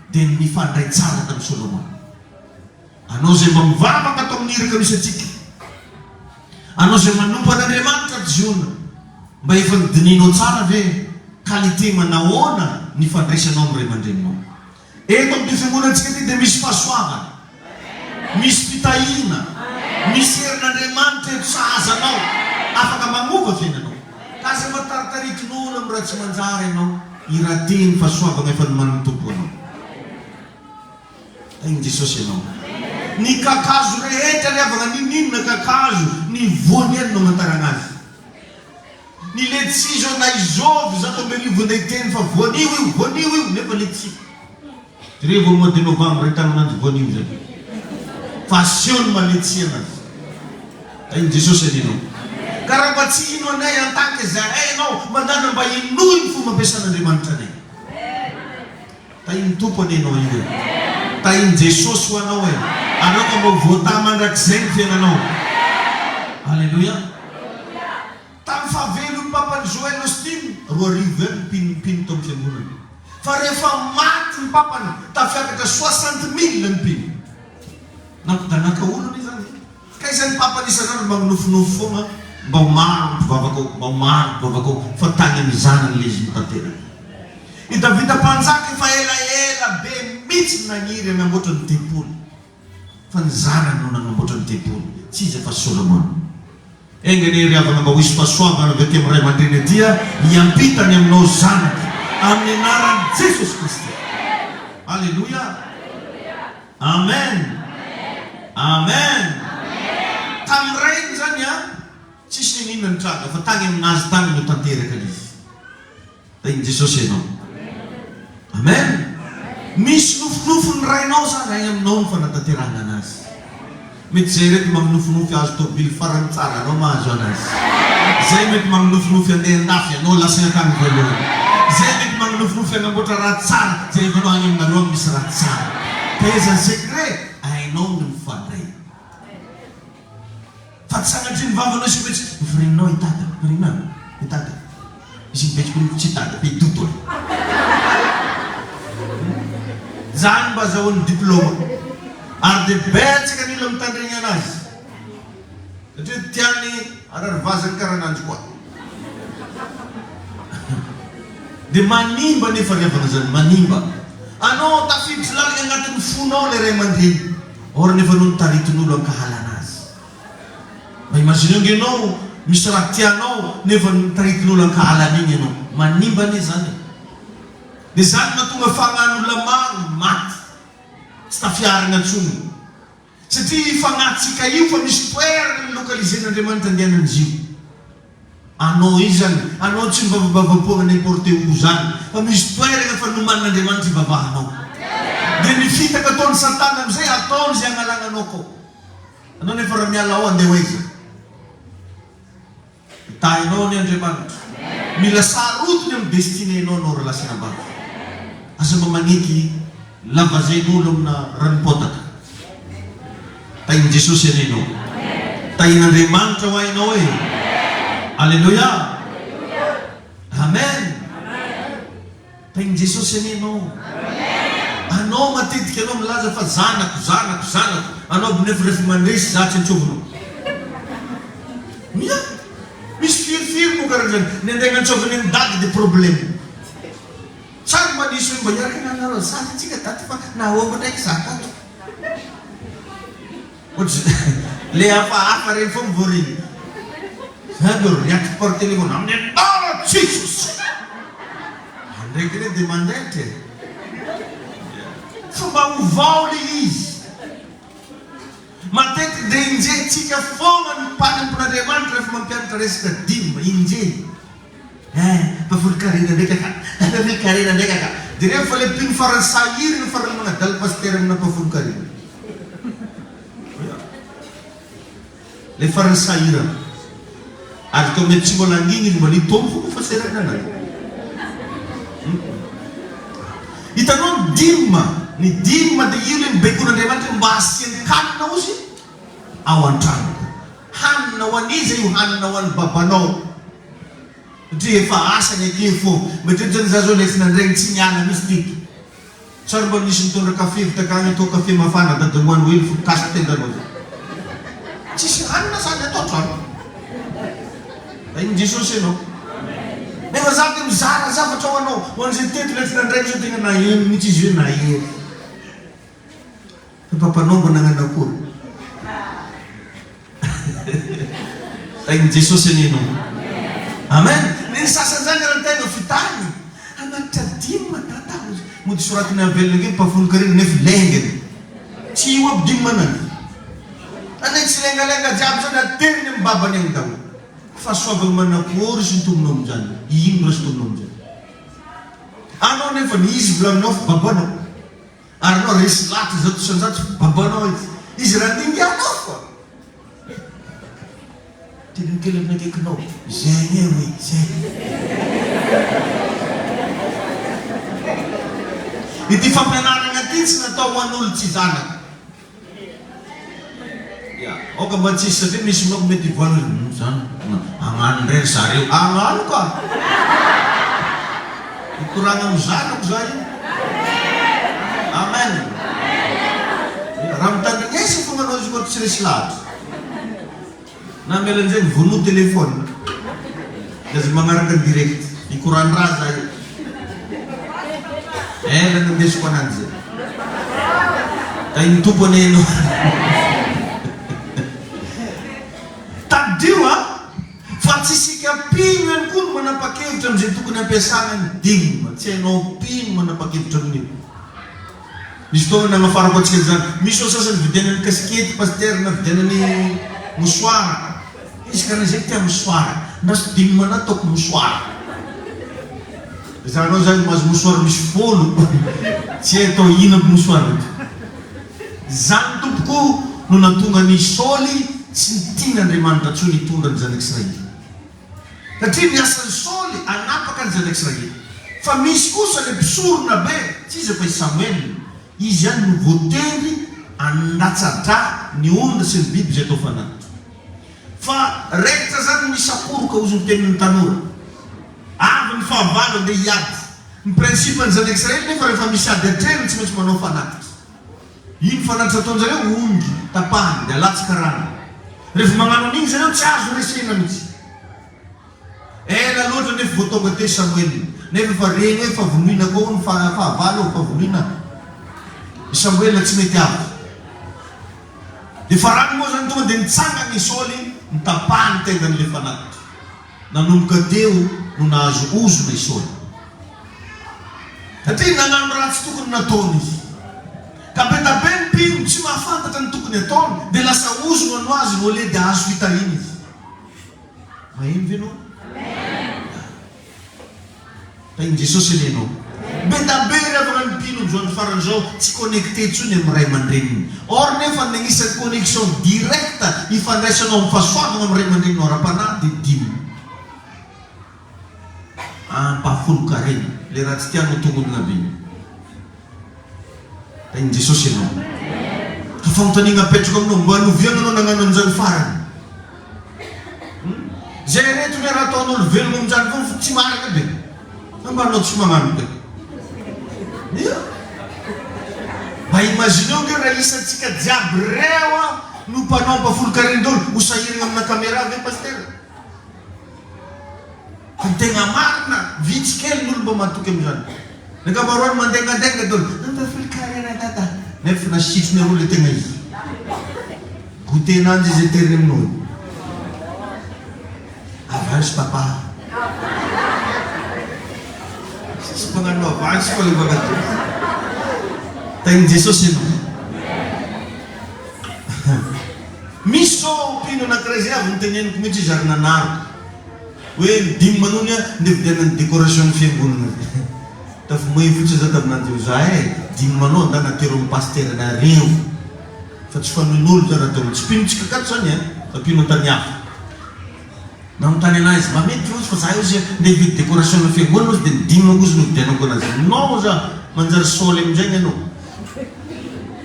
dia nifandray tsara tamin'ny Solomona. Anao zay mba mivavaka atao amin'ny iraka misy atsika, anao zay manompo an'Andriamanitra jiona, mba efa nidininao tsara ve qualité manahoana ny fandraisanao amin'ny ray aman-dreninao. Eto amin'ny fiangonantsika ty dia misy fahasoavana, misy fitahiana, misy herin'Andriamanitra eto sahazanao, afaka mamova fiainanao. Ka zay mataritaritrin'olo amin'ny raha tsy manjary ianao, irateny fahasoavana efa ny manomtompo anao. Tain'i Jesosy ianao. Ny kakazo rehetra liavana ninona kakazo, ny voany eny no mantarana azy. Ny letsi zao na izovy zato amby arivo nday teny fa voanio io, nefa letsi. Revo mois de novembre hitanananjy voanio zay. Fa aseho ny maletsi anazy. Tain'i Jesosy aninao. Ka raha mba tsy ino anay antanke zahay anao, mandana mba inoy ny fomba ampiasan'Andriamanitra anay. Tain'ny tompo aninao io. Tain'i Jesosy ho anao e. Anao ka mba voata mandrakizay ny fiainanao. Alleluia. Tamin'ny fahavelon'ny papan'i Joel Austin, 2 arivo pino tao amin'ny fiangonany. Fa rehefa maty ny papany, tafiakatra 60,000 ny pino. Nampidanaka olony zany. Ka izany papany isan'andro mba minofinofy foana, mba ho maro mpivavakao, fa tany amin'ny zanany le izy mitanteraka. I Davida mpanjaka efa ela be mihitsy nagniry hanamboatra ny tempoly. Fa ny zanany no nanamboatra ny tempoly, tsy izy fa Solomona. Engany ry havana mba ho hisy fahasoavana avy aty amin'ny ray aman-dreny aty, hiampitany aminao zanaka amin'ny anaran'i Jesosy Kristy. Alleluia. Amen. Amen. Tamin'ny rainy zany tsisy ninona ny traga, fa tany aminazy tany no tanteraka izy. Tain'i Jesosy ianao. Amen. Misy nofinofo ny rainao zany ay aminao ny fanatanterahana anazy. Mety zay reto maminofinofy azo tobily farany tsara, anao mahazo anazy. Zay mety maminofinofy andeha andafy, anao lasina tany voalohany. Zay mety maminofinofy anamboatra raha tsara, zay vanao any aminareo misy raha tsara. Tezany secret, ainao ny mifandray. Fa tsy sanatria ny vavanao sy metsy, mifirinao itata, mifirinao, itata. Izy mipetsiko tsy itata, pe doto. Zany mba zahoan'ny diplôma. Ary dia betsaka ny olona mitandregny anazy. Satria tiany ararivazany karananjy koa. Dia manimba nefa riavana zany, manimba. Anao tafiditra lalina agnatin'ny fonao le ray aman-dreny. Or nefa no taritin'olo ankahala anazy. Mba imagineo ngenao misy raha tianao nefa taritin'olo ankahala an'igny ianao. Manimba ane zany. Dia zany mahatonga fagnan'olona maro maty. Tsy tafiarina antsony. Satria fagnatsika io fa misy toerana milokalizen'Andriamanitra andehanany zio. Anao izany, anao tsy mivavavapoana n'importe où zany, fa misy toerana fa nomanin'Andriamanitra ivavahanao. Dia ny fitaka ataony Satana amizay ataony zay agnalananao ko. Anao nefa raha miala ao andeha hoaiza. Tainao ny Andriamanitra. Mila sarotiny amin'ny destinenao anao raha lasina bava. Asa mba maniky lavazain'olo amina ranopotaka. Tain'i Jesosy anenao. Tain'Andriamanitra ho hainao e. Alleluia. Amen. Tain'i Jesosy anenao. Anao matetika anao milaza fa zanako. Anao binefirefi mandresy zatsy antsovinao. Mia. Misy firifiry mo karaha zany. Ny andegna antsoviny ny dady de problème. Sary manisy hoe mba hiaraka nanarao zaty tsika daty fa nahoama ndraiky zakato. Le hafahafa reny foa mivoariny. Zany ro riaky par téléphone amin'ny anara Jesus. Ndraiky reny de mandaiky. Fa mba hovao le izy. Matetika de injentsika foana ny mpanompon'Andriamanitra rehefa mampianatra resaka dimy injeny. Pafolon-karena ndraika ka. Pafolon-karena ndraika ka. Dia rehefa le mpino farany sahiry no farany manadala pasteur amina pafolon-karena. Le farany sahira. Ary tao mety tsy mbola anginy izy mbola hitombo foko fa serana anazy. Hitanao ny dima dia io le mibaikoan'Andriamanitra mba asiany kanina ozy ao an-trano. Hanina ho an'izy io, hanina ho an'ny babanao. Satria efa asany ake fô. Mety ohatrany za zao lesina andregny tsy miala misy tiky. Tsara mba nisy mitondra kafe vitakany atao kafe mafana da hoany hely fo kasy tendanao. Tsisy hanina zany atao trano. Tain'i Jesosy ianao. Nefa za dia mizara zavatra ho anao. Ho an'izay teto lesina andregny zao tegna nahery mihitsy izy hoe nahery. Fa papanao mba nagnano akory. Tain'i Jesosy anenao. Amen. Ny sasany zany raha tegna fitany. Anatitra dimy matatao. Mody soratiny avelona nge pafolon-karena nefa lengany. Tsy io aby dimy manana. Anay tsy lengalenga jiaby zany ateriny amin'ny babany agny daholo. Fa soavany manakory sy ny tombonao amin'izany. Ino raha sy tombonao amin'izany. Anao nefa ny izy volaminao fa babanao. Ary anao resy laty zato sanjato babanao izy. Izy raha dinganao fa. Teny kely amin'ny akaikinao. Zay e hoe, zay. Ity fampianarana ty tsy natao ho an'olo tsy zanaka. Oka mba tsisy satria misy mako mety hivoana zany. Agnano ndray zareo. Agnano ka. Hikoragna amin'ny zanako zay. Amen. Raha mitandrignesa fo manao izy koa tsy resy lahatra. Na melan'izay mivono telefôna. Azy magnaraka direct. Hikoran-draha zay. Ela nandesiko ananjy zay. Tain'ny tompony ianao. Tadio fa tsy sika pino ihany koa no manapa-kevitra amin'izay tokony ampiasana ny dima. Tsy hainao pino manapa-kevitra amin'io. Misy fotoana nagnafarako antsika zany. Misy sasany vidianany kasikety pasteur na vidianany mosoara. Izy karaha zay tia mosoara. Ndasy dima na ataoko mosoara. Zanao zany mahazo mosoara misy folo. Tsy hay atao ino aby mosoara. Zany tompoko no natonga ny Saoly tsy nitian'Andriamanitra tsony hitondra ny zanak'Israely. Satria niasan'ny Saoly anapaka ny zanak'Israely. Fa misy kosa le mpisorona be, tsy izy fa i Samuel. Izy ihany no voatery anatsadra ny ondra sy ny biby zay atao fanatitra. Fa rekitra zany misaporoka ozy ny tenin'ny tanora. Avy ny fahavalo andeha hiady. Ny prinsipy ny zanak'Israely nefa rehefa misy ady atreriny tsy maintsy manao fanatitra. Iny fanatitra ataon'zareo ongy, tapahany, dia alatsaka rano. Rehefa magnano an'igny zareo tsy azo resena mihitsy. Ela loatra nefa vao tonga te Samuel. Nefa fa reny hoe fa vonina koa ny fahavalo fa vonina. Samuel tsy mety avy. Dia farany moa zany tonga dia nitsanga ny Saoly nitapahany tendan'ilay fanatitra. Nanomboka teo no nahazo ozona i Saoly. Satria nagnano raha tsy tokony nataony izy. Kapetaben pino tsy mahafantatra ny tokony ataony dia lasa ozona no azy no le dia azo fitahiny izy. Maheno ve anao? Tain'i Jesosy ianao. Betabe rehefa ny pino amin'izao ny faran'izao tsy connecté intsony amin'ny ray aman-dreniny. Or nefa ny anisany connexion directa ifandraisanao amin'ny fahasoavana amin'ny ray aman-dreninao ara-panahy dia dimy. Ampahafolo karena le raha tsy tianao tongony nabiany. Tain'i Jesosy ianao. Ka fanontaniana apetraka aminao mba hanoviana anao nagnano an'izany farany. Zay reto ny raha ataon'olo velogno amin'izany foana tsy marina be. Mba anao tsy magnano be. Mba imagineo nge raha isantsika jiaby reo no mpanao ampahafolo karena-dolo ho sahirana amina caméra ve paster. Fa tegna marina vitsy kely n'olo mba matoky amin'izany. Nakabaroany mandengadenga dolo ampahafolo karena tata nefa nasitrony aro le tegna izy. Gotenanjy izy eteriny aminao. Avance papa. Sy magnano avance fa le bagatoy. Tain'i Jesosy ianao. Misy zao pino anankiray zay avy noteneniko mihitsy izy ary nanariko. Hoe dimy manonya nevidianany décoration ny fiangonana. Tafimoy fotsy zao taminanjy io za dimy manao nda natero amin'ny paster nareo. Fa tsy fanoin'olo zao natero. Tsy pinotsika akato zany fa pino an-tany hafa. Nanontany anazy mamety ozy fa za io zay nevidy décoration ny fiangonana ozy dia dimy mangozy no vidianako anazy. Non za manjary soly amin'izay ianao.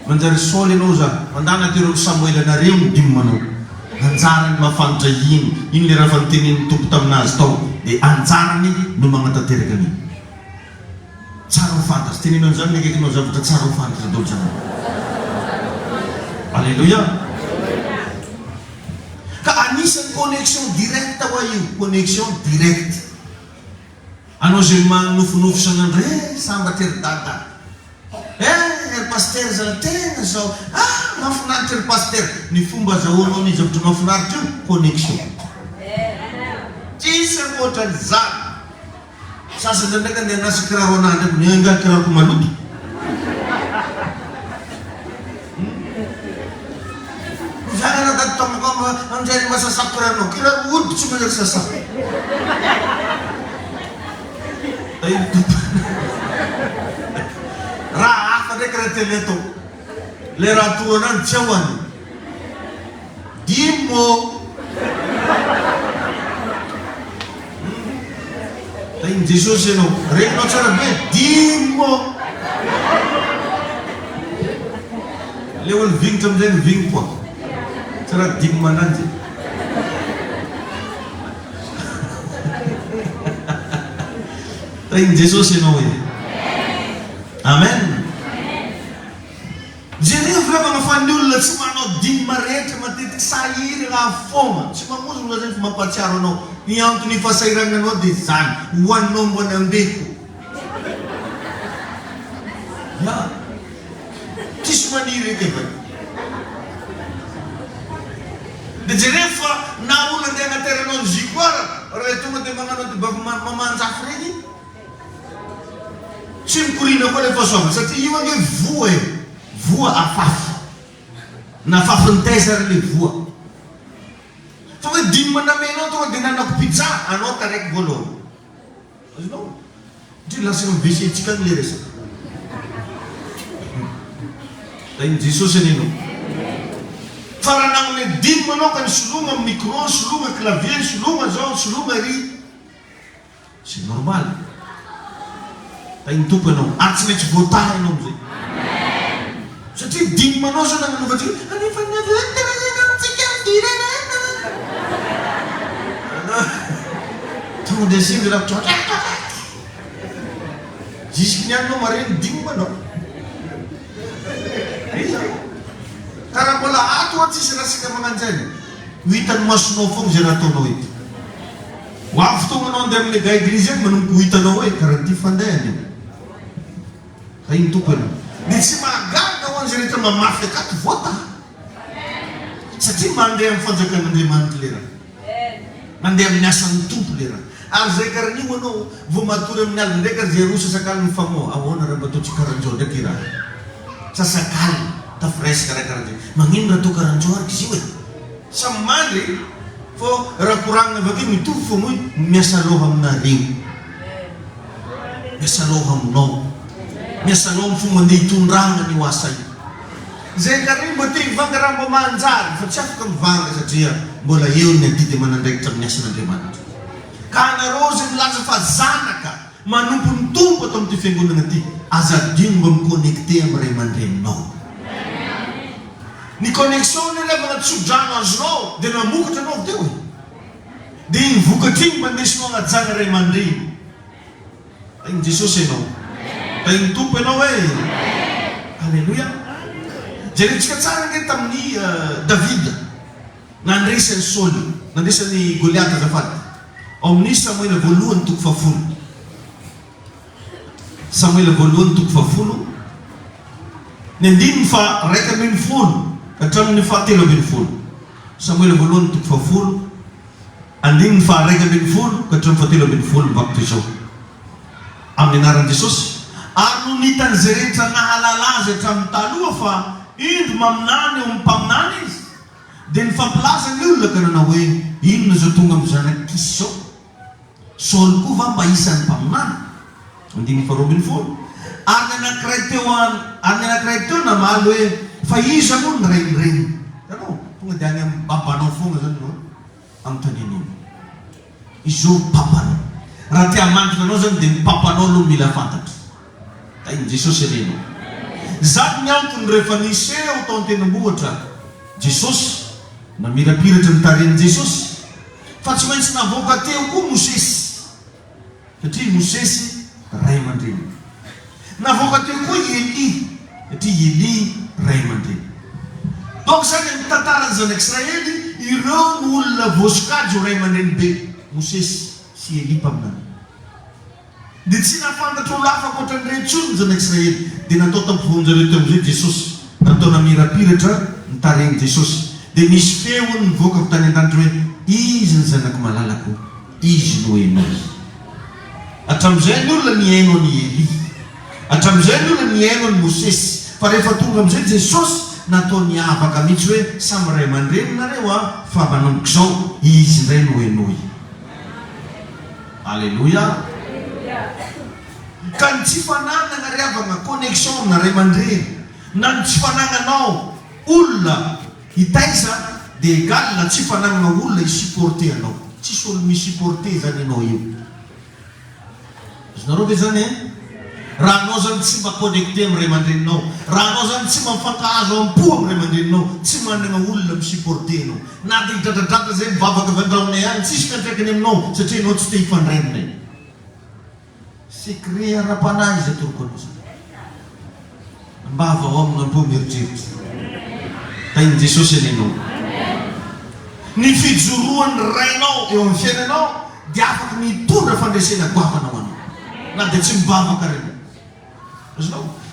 Manjary soly ianao za mandana tero Samuel anareo ny dimy manao. Anjarany mafantatra ino le raha fanontenen'ny tompo taminazy tao dia anjarany no magnatanteraka an'iny. Tsara ho fantatra tenenao zany le kaikinao zavatra tsara ho fantatra dolo zany. Alléluia. Ka anisan'ny connexion directe ho io, connexion directe. Anao zay manofinofy san'andro samba tery-dada. Ry paster zany tena zao mahafinaritra ry paster. Ny fomba azahoanao ny zavatra mahafinaritra io connexion. Tsisy ankoatra zany. Sasany ndraiky andeha hanasa kiraro an'andro ny angaly kiraroko maloto. Zany raha daty tamakamba amin'izay ny masasako kiraronao. Kiraro olo tsy manjary sasako. Raha hafa ndraiky raha tele atao. Le raha toranany tsy ahoany. Dimo. Tain'i Jesosy ianao. Regninao tsara be. Dimo. Le olo vignitra amin'izay ny vigny koa. Tsara dimo mananjy. Tain'i Jesosy ianao e. Amen. Jereo rehefa mahafan'ny olona tsy manao dimy marehetra matetiky sahiry raha foana. Tsy mamozona zany fa mampatsiaro anao. Ny antony fahasahirana anao dia zany. Hoaninao mbony ambeko. Tsisy maniry eky efa. Dia jereo fa na olona andeha anateranao ny zikoara raha tonga dia magnano dia mamanjafy regny. Tsy mikorina koa le fahasoavana satria io ange voa e. Voa afafy. Nafafy taiza ary le voa. Fa hoe dimy manamenao tonga dia nanako pizza anao taraiky voalohany. Azonao? Ndry lasa mivesentsika le resaka. Tain'i Jesosy anenao. Fa raha nagnone dimy manao ka ny soloma micro, soloma clavier, soloma zao, soloma ry. C'est normal. Tain'ny tompo ianao. Ary tsy maintsy voataha ianao am'izay. Satria dimy manao zao nagnanovatsika. Anefa navetana antsika am'dirana. Tonga dia singy raha tsotra. Jusky ny anao mareny dimy manao. Karaha mbola ato tsisy raha sika magnanjany. Ho hitan'ny masonao foana zay raha ataonao eto. Ho avy fotoana anao andeha amin'le gars-église eny manomboka ho hitanao hoe karaha ty fandehany io. Tain'ny tompo ianao. Dia tsy mahagaga ho an'izay rehetra mamafy akato voataha. Satria mandeha amin'ny fanjakan'Andriamanitra le raha. Mandeha amin'ny asan'ny tompo le raha. Ary zay karaha io anao vao matory amin'ny alina ndraiky ary zay roa sasak'alina mifamoa. Ahoana raha mba ataontsika karaha an'izao ndraiky raha. sasakal ta fresh kara-kara mangin ratu karancuar kisiwe samari fo rakurang na bagi mitu fo mo miasaloham na ring miasaloham no miasaloham fo mo di tunrang ni wasay zekarin buti vangaram pamanzar fo chaf kam vanga sa dia bola yun na diti manandek tam nyasa na deman kana rosin laza fa zanaka manumpun tumpo tom tifengun ngati azad din bom konekte amre mandren no ni koneksyon nila mga tsugjana zno de na mukta no dewe din vukating mandis no nga zangare mandren ay Jesus no ay tupe no way haleluya jadi tsara kita ni David nandrisen sol nandrisen ni Goliath zafat omni Samuel voluan tuk faful Samuel voluan tuk fafulu nendin fa recommend full atram ni fatilo bin full Samuel voluan tuk faful andin fa recommend full katram fatilo bin full bakti so aminaran Jesus anu nitan zerita na halala zetam talua fa ind mamnani pamnanis den fa plaza lula kana na we in zo tungam sana kiso sol ku va paisan pamnan andin fa robin full ana na kretewan na malwe faisa mun ring ano pungdang ang papano fung no ang taninin isu papano rati aman no zan din papano lumila fatat tay Jesus eleno zat nyam tun refaniseo tonte no buotra Jesus na mirapira tantarin Jesus fatsmens na vogateu ku Moses kati Moses raymandin na vogateu ku Eli raymandin donc ça ne tataran zan Israeli iron wala voska jo raymandin be Moses si Eli pamna dit sina fanda to lafa ko tan rechun zan Israeli dinato tam funzere tem Jesus nato na mirapira taring Jesus de misfeun vokap tanin tantwe izin zan akmalalaku izin weno atam zenu la niengo ni Eli atam zenu la niengo Moses pare fatungam Jesus nato niapa kamichwe samre mandrin narewa fabanum kso izin weno Haleluya kan cifananga nga reva nga connexion na remandrin nan cifananga no ulla itaisa de galla cifananga nga ulla isiporte no cisol mi siporte zani no yu znaro bezane rano zan cima connecte remandrin no rano zan cima fakazo pu remandrin no cima nga ulla mi siporte no nadi data ze baba ka vendra ne yan ciska teknem no se tino Stefan Renne si kriya rapanay sa turkon mo. Ang bava om ng pumirjit. Tayo Jesus elino. Ni fidzuruan reno, yung feneno, di ako kami tura fandesi na guapa naman. Nandetsim bava ka rin.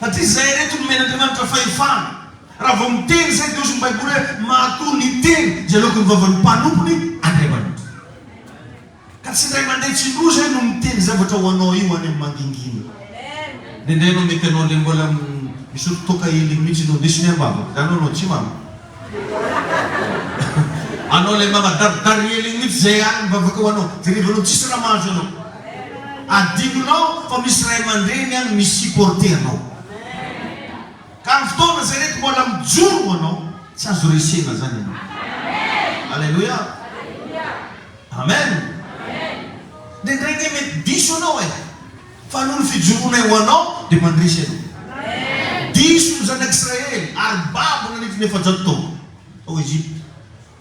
At izere ito menademan trafaifan. Ravom ten sa ito yung baybure, matunitin. Jalo kung vavan panupni, aneban. Kasi remande chinuja nung tin za bata wanoi wanem mangingin. Nende no mikano limbolam isut to kay limiti no disnya baba. Ano no chimam. Ano le mama dar yeling mit zean baba ko ano. Tiri bulu chisra majo no. Adigno fa misremande yang misiporte no. Kanto na seret bolam jur no. Sa zurisi na zanin. Haleluya. Amen. Den rege met diso no fanul fi jurune wano de mandrishe diso zan Israel arba bunit ne fajatto o Egypt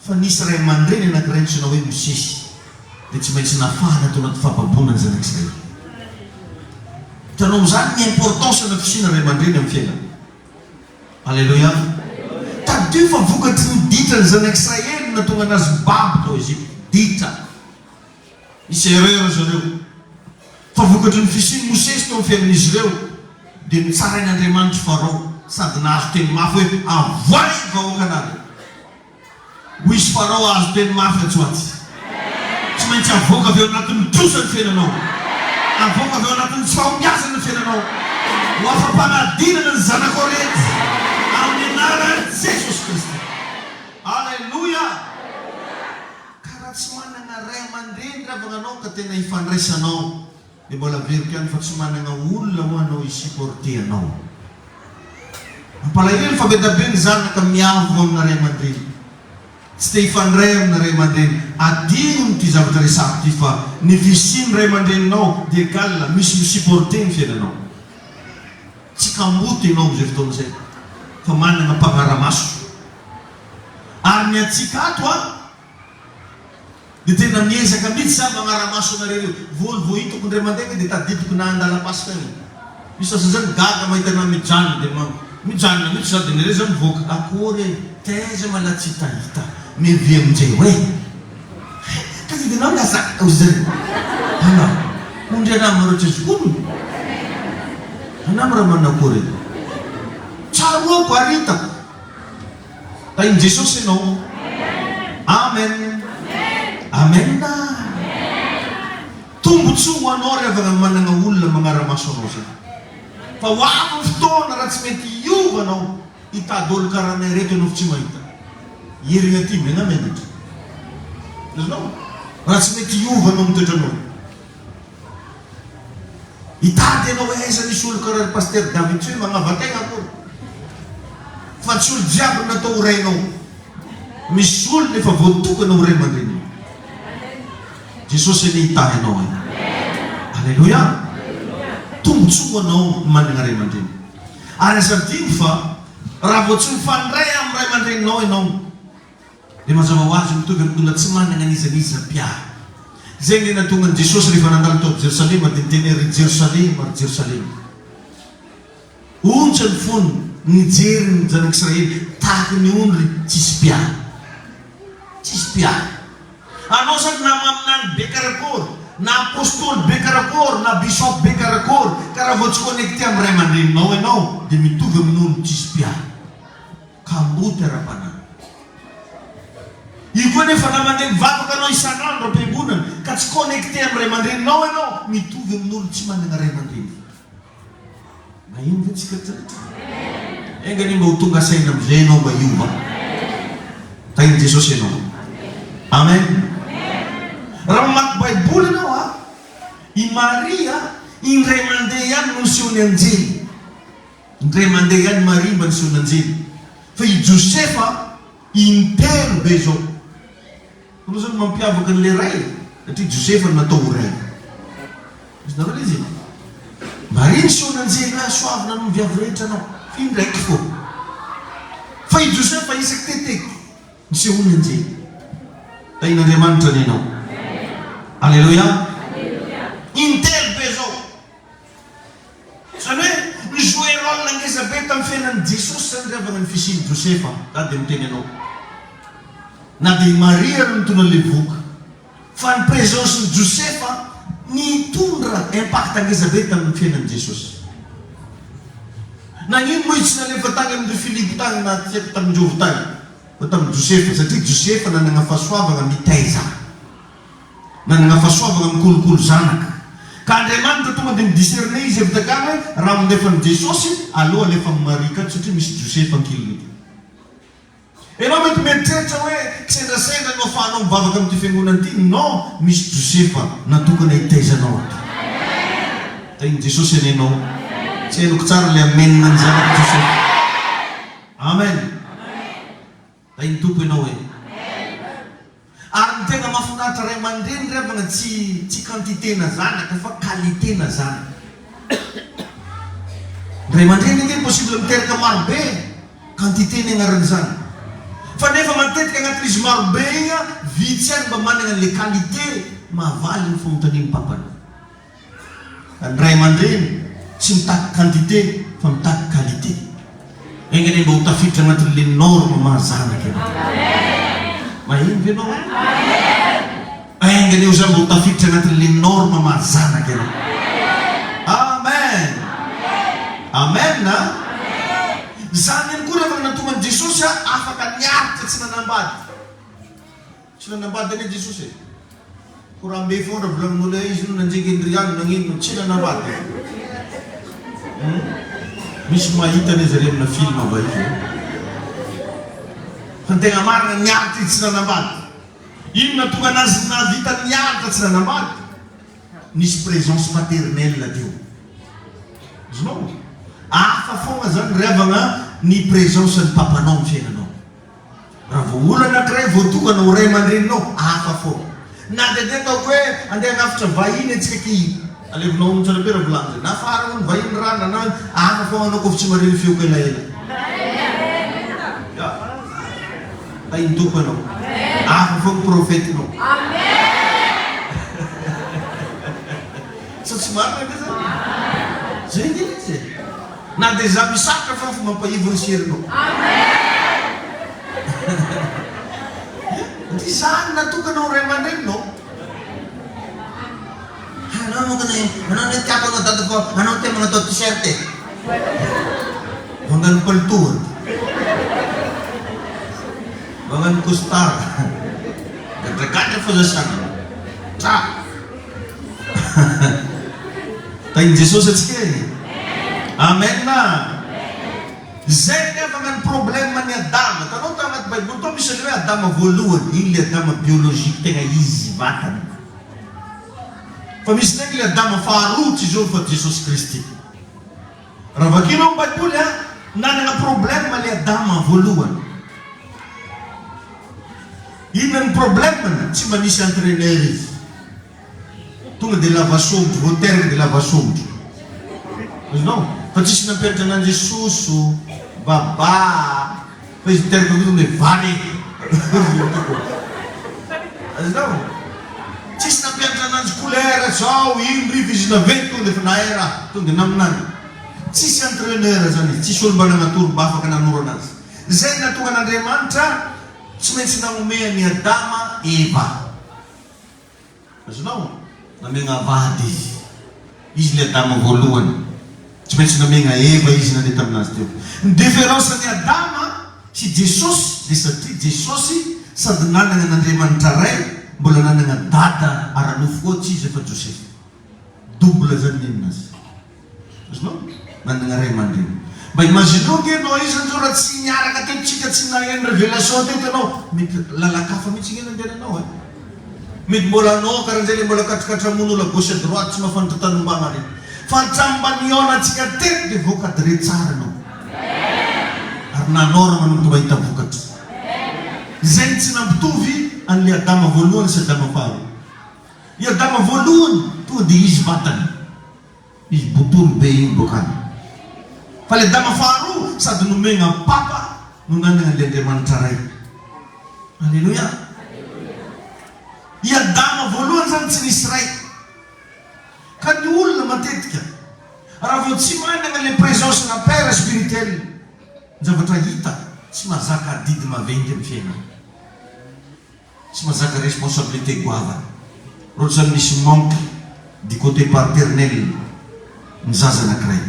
fan Israel mandrine na grenche no Moses de chimens na fana to not fa pabunan zan Israel tanom zan ni importance na fishina re mandrine mfela haleluya ta de fa vukat dita zan Israel na to nas bab to Egypt dita Israel Israel. Favukatun fisin Moses to fer Israel. Din saray na remand Faro sa nas tin mafwe a vai go kanal. Wish Faro as den mafwe twat. Smencha voka ver natun tusen fer no. A voka ver natun swam yasen fer no. Ho afa-panadinana ny zanako rehetra amin'ny anaran'i Jesosy Kristy. Aleloia. Karaha tsy manana ray aman-dreny ravana anao ka tena hifandraisanao, dia mbola verika ihany fa tsy manana olona ho anao hisupporte anao. Mampalahelo fa be da be ny zanaka miavo amina ray aman-dreny, tsy te hifandray amina ray aman-dreny. Adino nyity zavatra resako ty fa ny visin'ny ray aman-dreninao dia galina misy misupporte ny fiainanao. Tsy kamboty ianao am'izay fotoana izay fa manana mpagnara-maso. Ary ny antsika ato dia tena miezaka mihitsy za magnara-maso anareo. Vo hitako ny ray aman-dreny dia tadidiko na andala-pasika io. Misy asa zany gaga mahita na mijanona dia mijanona mihitsy za dia nireza mivoaka. Akory taiza malatsy hitahita mevy amin'izay hoe ka dia dinao lazaka zay ana ondry anamo rehetra zokono anamo raha manakory tsaroako aritako tainy Jesosy ianao. Amen. Amen. Tombotsoa ho anao rehefa manana olona magnara-maso anao zay. Fa ho avy ny fotoana raha tsy mety hiovanao hitady olo karaha anay reto ianao fa tsy mahita. Herigna ty mena menatra. Azonao? Raha tsy mety hiovanao mitoetranao. Hitady ianao aiza nisy olo karaha paster David tsy hoe magnavan-tegna akory. Fa tsy olo jiaby natao horainao. Misy olo nefa voatokana ho ray aman-dreny. Jesosy ny hitahy anao ay. Aleluia. Tombotsoa anao manana ray aman-dreny. Ary asadiny fa raha vao tsy mifandray amin'ny ray aman-dreninao ianao dia mazava ho azy mitovy amin'olona tsy manana nizanizam-pia. Zay ny nahatonga an'i Jesosy rehefa nandalo tao Jerosalema dia niteny ry Jerosalema, ry Jerosalema, ontsa ny fony nijery ny zanak'Israely tahaka ny ondry tsisy pia. Tsisy pia. Anao zany na maminany be karakory, na apôstôly be karakory, na bisop be karakory, ka raha vao tsy connecté amin'ny ray aman-dreninao ianao dia mitovy amin'olo tsisy pia. Kamboty ara-panahy. Io koa nefa na mandeha mivavaka anao isan'andro am-piangonana ka tsy connecté amin'ny ray aman-dreninao ianao, mitovy amin'olo tsy manana ray aman-dreny. Mahino ve tsika rehetra? Enga ny mba ho tonga saina amin'izay ianao mba hiova. Tainy Jesosy ianao. Amen. Raha mamaky baiboly ianao i Maria indray mandeha ihany no nisehony anjely. Indray mandeha ihany Maria mba nisehony anjely. Fa i Josefa intelo be zao. Anao zany mampiavaka an'ilay ray satria Josefa natao ho ray. Izy nareo izy Maria nisehony anjely na soavina no miviavy rehetra anao. Indraiky fô. Fa i Josefa isaky teteky nisehony anjely. Tain'Andriamanitra ny ianao. Aleluia. Intelo be zao. Zany hoe nijoe rôle ngeza be tamin'ny fiainan'i Jesosy zany revana ny fisian'i Josefa. Da dia miteny ianao. Na dia Maria no mitondra le voka. Fa ny présence-n'i Josefa nitondra impact ngeza be tamin'ny fiainan'i Jesosy. Nagnino moa tsy nalefa tany amin'ny Filipo tany na tiako tamin'ny Jovo tany fa tamin'ny Josefa satria Josefa nanana fahasoavana mitaiza, nanana fahasoavana mikolokolo zanaka. Ka Andriamanitra tonga dia midiscerne izy avy takany raha mandefa ny Jesosy aloha alefa amin'ny Maria kato satria misy Josefa ankiliny. Ianao mety mieritreritra hoe kisendrasendra no ahafahanao mivavaka amin'ity fiangonana ity. Non, misy Josefa natokana hitaizanao ato. Tainy Jesosy any ianao. Tsy hainako tsara le amenina ny zanako Josefa. Amen. Tainy tompo ianao hoe. Ary ny tena mahafinaritra ray aman-dreny revana tsy quantité na zanaka fa qualité na zanaka. Ray aman-dreny iny possible miteraka marobe quantité ny agnaran'ny zanaka. Fa nefa matetika agnatin'izy marobe igny vitsy ihany mba manana le qualité mahavaly ny fanontanian'ny papany. Ny ray aman-dreny tsy mitaky quantité fa mitaky qualité. Engany mba ho tafiditra agnatin'le norme mahazanaka ianao. Mahino ve ianao? Engany io zany mba ho tafiditra agnatin'le norme mahazanaka ianao. Amen. Amen na? Zany ihany koa rehefa natonga an'i Jesosy afaka niaritra tsy nanambady. Tsy nanambady ane Jesosy. Korambe foana volanin'olo izy no nanjeka indriano nagnino tsy nanambady. Misy mahita an'izy ireo amina film avahiko. Fa ny tegna marina niaritra tsy nanambady. Inona tonga anazy navita niaritra tsy nanambady? Nisy présence maternelle teo. Izinao hafa foana zany revagna ny présence ny papanao amin'ny fiainanao. Raha vao olona anankiray voatokana ho ray aman-dreninao, hafa foana. Na dia ataoko hoe andeha hanafitra vahiny antsika ky alevinao tsara be raha volany na afara ho ny vahiny rana na hafa foana anao kofa tsy mareny feoko elaela. Tainy toko anao. Hafa foana profetinao. Sa tsy marina ka zany? Zay ny izy. Na dia za misatra fa mampahivy ny serinao. Ty zany natokana ho ray aman-dreninao. Anao moa anao ny tiako anao dada fa anao te manatao t-shirt e. Mangano paltoa. Mangano costard. Gadra-gadra fa zasana. Tra. Tain'i Jesosy atsika e. Amen na. Zay nefa ngany problème ny Adama. Tanao tanaty Baiboly tao misy hoe Adama voalohany. Iny le Adama biolojika tegna izy vatany. Fa misy ndraiky le Adama faharoa tsy zao fa Jesosy Kristy. Raha vakinao amin'ny Baiboly nanana problème le Adama voalohany. Inona ny problème? Tsy mba nisy entraîneur izy. Tonga dia lava somotro, vao teraka dia lava somotro. Izinao? Fa tsisy nampianatra ananjy soso, baba, fa izy teraka tonga dia vary. Izinao? Tsisy nampianatra ananjy couleur zao, ino rivo izy navety tonga dia efa nahay raha, tonga dia naminany. Tsisy entraîneur zany, tsisy olo mba nanatoro mba afaka nanoro anazy. Zay natonga an'Andriamanitra tsy maintsy nanomea ny Adama Eva. Izinao? Namegna vady izy. Izy le Adama voalohany. Tsy maintsy namegna Eva izy nandeha taminazy teo. Ny différence ny Adama sy Jesosy dia satria Jesosy sady nanana n'Andriamanitra ray, mbola nanana dada ara-nofo koa tsy izy efa Joseph. Double zany neminazy. Izinao? Nanana ray aman-dreny. Mba imagineo nge anao izy an'izao raha tsy niaraka teotsika tsy nahaino révélation teto anao, mety lalakafa mihitsy ngena andehananao e. Mety mbola anao karan'izay le mbola katrikatramon'olo à gauche à droite tsy mahafantatra tanombana reny. Fa tramba niaonantsika teto dia vocadré tsara anao. Ary nanao raha manomboka mahita vokatra. Zay tsy nampitovy an'le Adama voalohany sy Adama faharoa. I Adama voalohany tonga dia izy vatany. Izy botolo be igny bokany. Fa le Adama faharoa sady nomegna papa no nanana le Andriamanitra ray. Alleluia. I Adama voalohany zany tsy nisy ray. Ka ny olona matetika raha vao tsy manana le présence na père spirituel, zavatra hita tsy mahazaka adidy maventy amin'ny fiainana. Tsy mahazaka responsabilité goavana. Roatra zany misy manque du côté paternel ny zaza anankiray.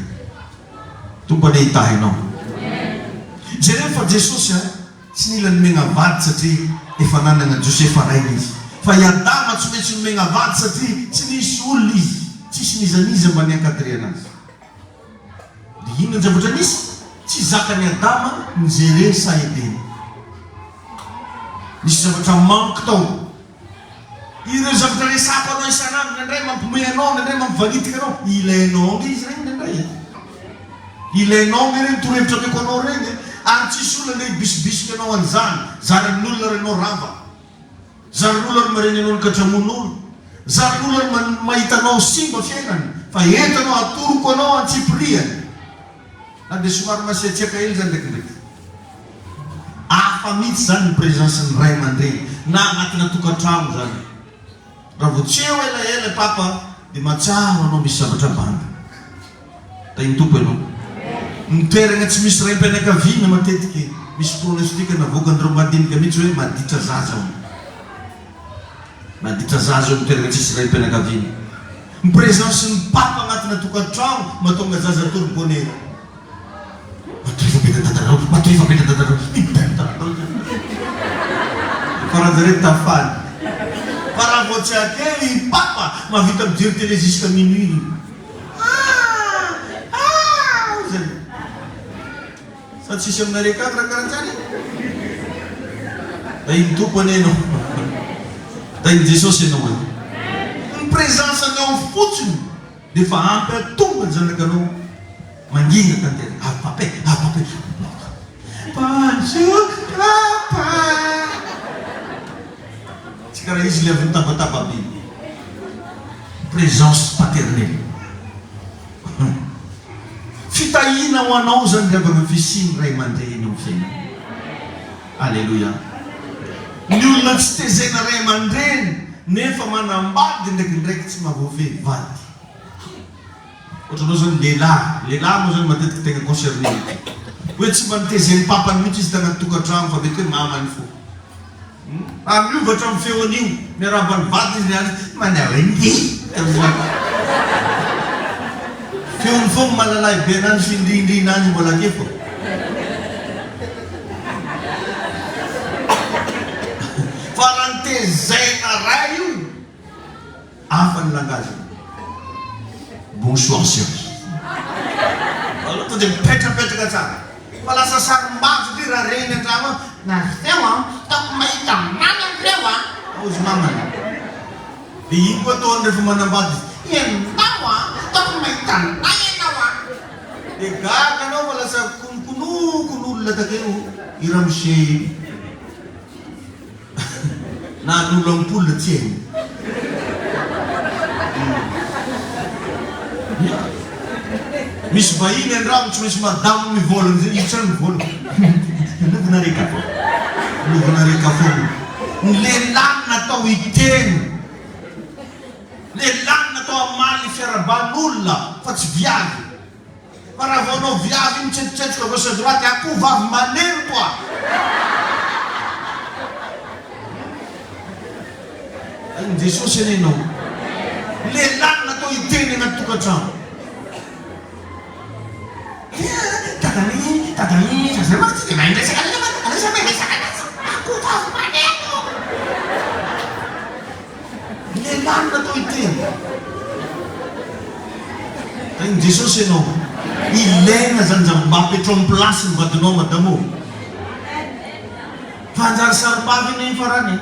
Tompany hitahinao. Jereo fa Jesosy tsy nila nomegna vady satria efa nanana Josefa ray izy. Fa i Adama tsy maintsy nomegna vady satria tsy nisy olona izy. Tsisy nizaniza mba niankadre anazy. Dia inona ny zavatra nisy? Tsy zakany Adama nijere sa edeny. Nisy zavatra manque tao. Ireo zavatra resaka anao isanandro, nandray mampimoy anao, nandray mampivanitika anao. Ilainao nge izy regny nandray. Ilainao nge regny torohevitra ameko anao regny. Ary tsisy olona le bisibisika anao an'izany. Zaran'olona renao rava. Zaran'olona mareny anao nikatramon'olo. Zaran'olona mahitanao simba fiainany. Fa entanao atoroko anao antsipriany. Na dia somary masiatsiaka hely zany ndraikindraiky. Hafa mihitsy zany ny présence ny ray aman-dreny na anatina tokantrano zany. Raha vao tsy eo elaela papa dia matsaro anao misy zavatra banga. Tainy tompo ianao. Ny toerana tsy misy ray mpianakaviana matetika misy pronostika navokandreo madinika mihitsy hoe maditra zaza ao. Maditra zaza ao ny toerana tsisy ray mpianakaviana. Ny présence ny papa anatina tokantrano mahatonga zaza torbonera. Matoifa peta-dadarao, matoifa peta-dadarao. Faranjareo tafaly. Fa raha vao tsy akely papa mahavita mijery télé jusqu'à minuit. Fa tsisy aminareo akany karakarahany. Da iny tompony ianao. Da iny Jesosy ianao any. Ny présence-ny ao fotsiny dia fa ampy atomba ny zanakanao mangina tantera. Pape. Bonjour papa. Tsy karaha izy le avy nitabataba be. Présence paternelle. Fitahina ho anao zany rehefa fisiny ray aman-dreny eo fiainana. Alleluia. Ny olona tsy tezena ray aman-dreny nefa manambady ndraikindraiky tsy mahavoafehy vady. Ohatranao zany lehilahy moa zany matetika tegna concerné. Hoe tsy mba nitezeny papany mihitsy izy tagnaty tokantrano fa mety hoe mamany fo. Miovatra amin'ny feon'io miarabany vady izy niany manao indy. Feony foana malalay be anany findrindrina azy mbola ake fo. Fa raha nitezena ray io hafa ny langage. Bonsoir sir. Aloha dia mipetrapetraka tsara. Fa lasa sarim-bato ty raha reny an-trano. Nareo taoko mahita mamy andreo ozy mamany. Dia iny koa ataony rehefa manambady ianao taoko mahita nay ianao dia gaga anao fa lasa konokon'olona takeo iramose na n'olo ampola tsy hainy. Misy vahiny andramo tsy misy madamo mivolagna zay io trano mivolagna. Lokonareka foana. Ny lehilahy natao hiteny. Lehilahy natao hamaly fiaraban'olona fa tsy viavy. Fa raha vao anao viavy mitsetsitsetsoka gauche à droite akoho vavy maneno koa. Any Jesosy anenao. Lehilahy natao hiteny anaty tokantrano. Tatany, sasama tsy dia maindresaka akoho vavy maneno. Lehilahy natao hiteny. Any Jesosy ianao. Ilaina zany zany mba apetro amin'ny plasy ny vadinao madamo. Fa anjary sarim-bavy iny farany.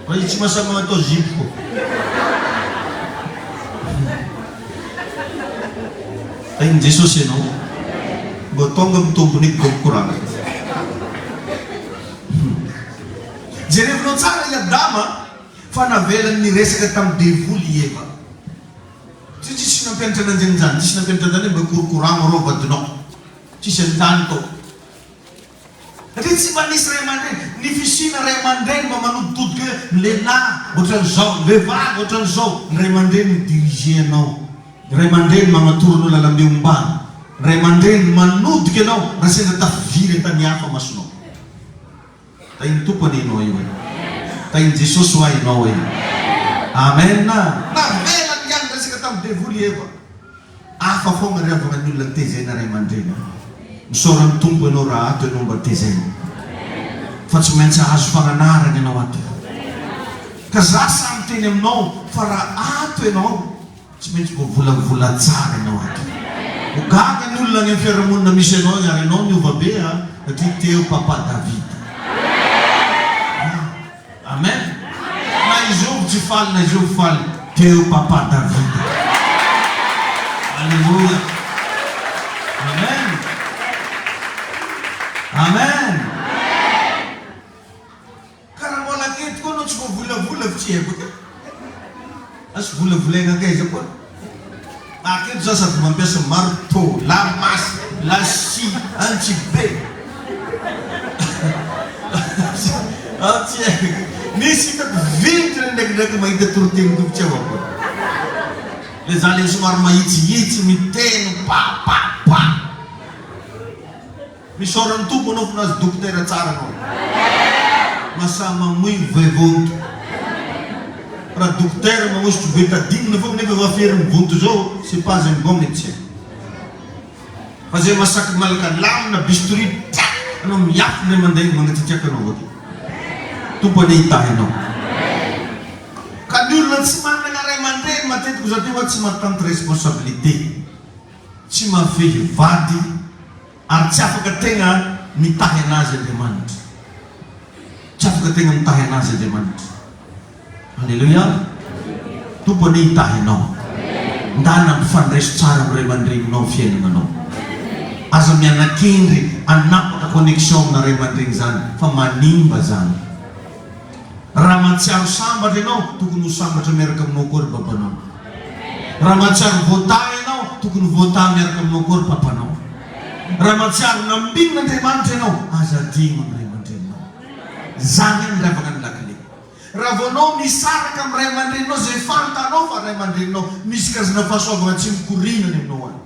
Fa izy tsy masama atao zipo. Any Jesosy ianao. Mba tonga mitombony koragna. Jerevinao tsara i Adama fa navelany niresaka tamin'ny devoly Eva. Tsisy nampianatra ananjeny zany, tsisy nampianatra anjany mba korokoragna rô vadinao. Tsisy an-tany tao. Satria tsy mba nisy ray aman-dreny, ny fisina ray aman-dreny mba manoditodika hoe lehilahy ohatran'izao, vehivavy ohatran'izao. Ny ray aman-dreny midirige anao. Ny ray aman-dreny magnatoronao lalambe ombany. Ny ray aman-dreny manodika anao raha sendra tafiviry tany hafa masonao. Ta iny tompony ianao io e. Ta iny Jesosy ho ainao e. Amen. Navelany ihany resaka tamin'ny devoly Eva. Hafa foana riavana ny olona tezena ray aman-dreny. Misaoran'ny tompo ianao raha ato ianao mba tezena. Fa tsy maintsy azo fagnanarana ianao ato. Ka za samy teny aminao fa raha ato ianao tsy maintsy voavola tsara ianao ato. Ho gaga ny olona ny fiarahamonina misy ianao ary ianao miova be satria teo papa David. Amen. Na izy io tsy faly na izy io faly teo papa David. Alleluia. Amen. Amen. Karaha mbola keto koa anao tsy voavolavola fa tsy haiko. Asy volavolaina kaiza koa. Aketo za sady mampiasa marteau, lamasy, lasy, antsibe. Tsy haiko. Nisy hitako vinitra ndraikindraiky mahita toroteny tovitsy avao. Le za le somary mahitsihitsy miteny pa. Misaoran'ny tompo anao fa nazy dokotera tsara anao. Masama muy vevonto. Raha dokotera manositry betadine foana nefa vafery mivonto zao, c'est pas un bon médecin. Fa zay masaky malaka lamina bisturi anao miafy ndray mandeha magnatsiatsiaka anao avao. Tompo ane hitahy anao. Ka ny olona tsy manana ray aman-dreny matetiky zaty fa tsy mahatanty responsabilité. Tsy mafehy vady ary tsy afaka tegna mitahy anazy Andriamanitra, tsy afaka tegna mitahy anazy Andriamanitra. Halleluja. Tompony hitahy anao, ndana mifandraiso tsara amiray aman-dreninao fiainananao. Aza mianakindry anapaka connexion amina ray aman-dreny zany, fa manimba zany. Raha mahatsiaro sambatra ianao, tokony ho sambatra miaraka aminao koa ry babanao. Raha mahatsiaro voatà ianao, tokony voatà miaraka aminao koa ry papanao. Raha mahatsiaro nambinina Andriamanitra ianao, aza digno amiray aman-dreninao. Zany ny ravaka ny lakile. Raha voanao misaraka amiray aman-dreninao, zay fantanao fa ray aman-dreninao misy karazana fahasoavana tsy mikorinany aminao any,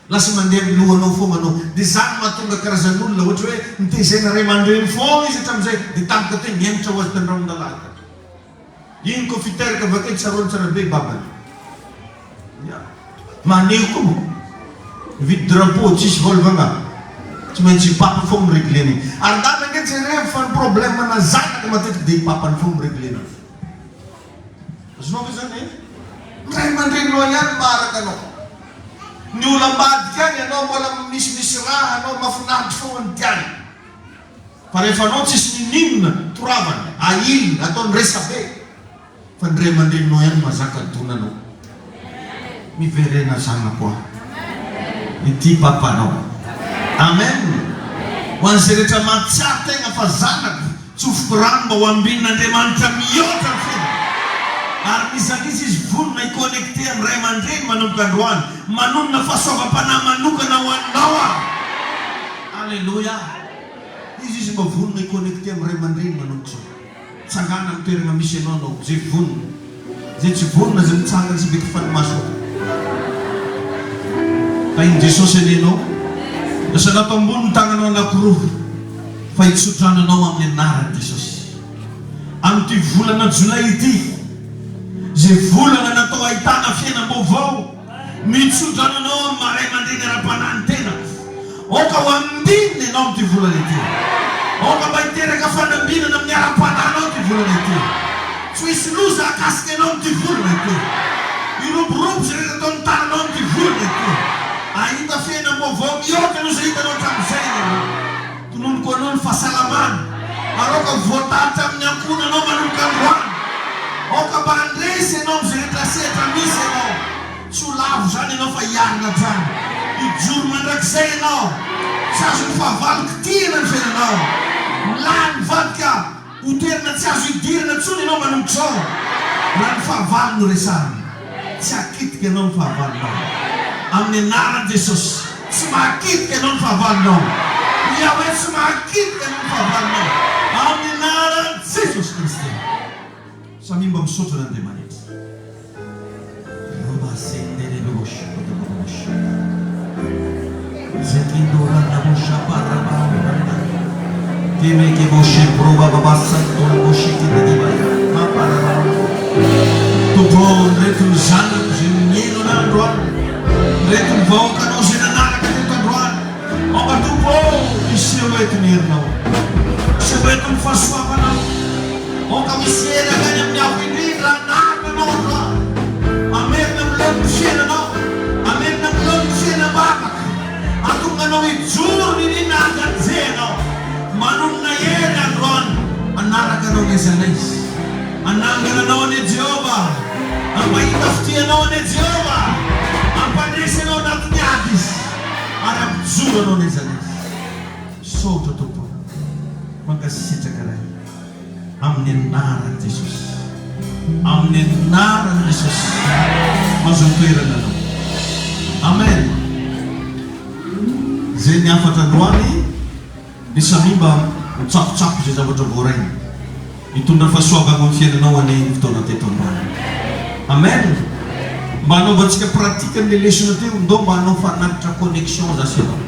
lasa mandeha amin'ny lohanao foana anao. Dia zany mahatonga karazan'olona ohatra hoe nitezena ray aman-dreny foana izy hatramin'izay, dia tampoka teo miemitra ho azy tandraon-dalàna. Iny koa fiteraka avake tsaroany tsara be babany. Maneho koa moa vidy drapeau tsisy volvanga, tsy maintsy papa foana miregleny. Ary dana nge jereo fa ny problème na zanaka matetika dia papany foana miregleny. Azonao zany ray aman-drenynao ihany maharaka anao. Ny olam-badika any anao mbola misy raha anao mahafinaritra foana ny tiany, fa rehefa anao tsisy ninina toravana ailina ataony resabe, fa ny ray aman-drenynao ihany mazaka donanao. Miverena zanako aho, ity papanao. Amen. Ho an'izay rehetra mahatsiaro tegna fa zanako, tsofoko rano mba ho ambin'Andriamanitra mihoatra ny fiainana. Ary misy izy vonona hiconnecté amin'ny ray aman-dreny manomboka androany, manonona fahasoavam-panahy manokana ho anao aho. Alleluia. Izy mba vonona hiconnecté amin'ny ray aman-dreny manomboka zao. Tsangana amin'ny toerana misy anao anao, zay vonona. Zay tsy vonona zay mitsangana sy beky fanimaso. Fa iny Jesosy alenao, lasa natao ambony ny tagnanao anankiroa, fa hitsotrananao amin'ny anaran'i Jesosy. Amin'ity volana Jolay ity, zay volana natao ahitana fiainam-baovao, mitsotrananao amin'ny ray aman-dreny ara-panahy tena. Oka ho ambinina ianao amin'ity volana ity. Oka mba hiteraka fanambinana amin'ny ara-panahinao ity volana ity. Tsy hisy loza akasika ianao amin'ity volana ity. Iroborobo zay rehetra ataon'ny tananao amin'ity volana ity. Ahita fiainam-baovao mihoatra no zay hitanao hatramin'izay ianao. Tononoko anao ny fahasalamana. Ary oka voataritra amin'ny ankonanao manomboka androany. Oka mba handresy ianao amin'izay rehetra sehatra misy ianao. Tsy ho lavo zany ianao fa hiarina hatrany. Hijoro mandrakizay ianao. Tsy azo ny fahavaloko tiana ny fiainanao. Milany vadika ho toerana tsy azo hidirana intsony ianao manomboka zao. Raha ny fahavalo no resahana, tsy hakitika ianao ny fahavalonao. Amin'ny anaran'i Jesosy, tsy mahakitika ianao ny fahavalonao. Yahweh tsy mahakitika ianao ny fahavalonao. Amin'ny anaran'i Jesosy Kristy. Samy mba misaotra n'Andriamanitra. Tumpon reto ny zanako zay miaino an'androany, reto ny vahoakanao zay nanaraka teto androany. Oka tompo, iseho eto ny herinao, iseho eto ny fahasoavanao. Oka misy eraka any amin'ny afo indrindra anaranao androany. Amerina amin'ny ny fiainanao, amerina amin'ny ny fiainam-bavaka. Atonganao hijoro ny ninaganjenao, manonona hery androany. Anaraka anao nezanaizy, anangananao ane Jehovah, ampahita fitianao ane Jehovah, ampandresy anao anatin'ny ady izy, ary ampijoro anao nezanaizy. Saotra tompo, mankasitraka ray amin'ny anaran'i Jesosy, amin'ny anaran'i Jesosy mazo toerana anao. Amen. Zay ny afatra androany, ny samimba mitsakotsako zay zavatra voarainy, hitondra fahasoavana amin'ny fiainanao any fotoana teto androany. Amen. Mba hanaovantsika pratika ny lesona teo, ndo mba hanao fanatitra connexion zasy ianao.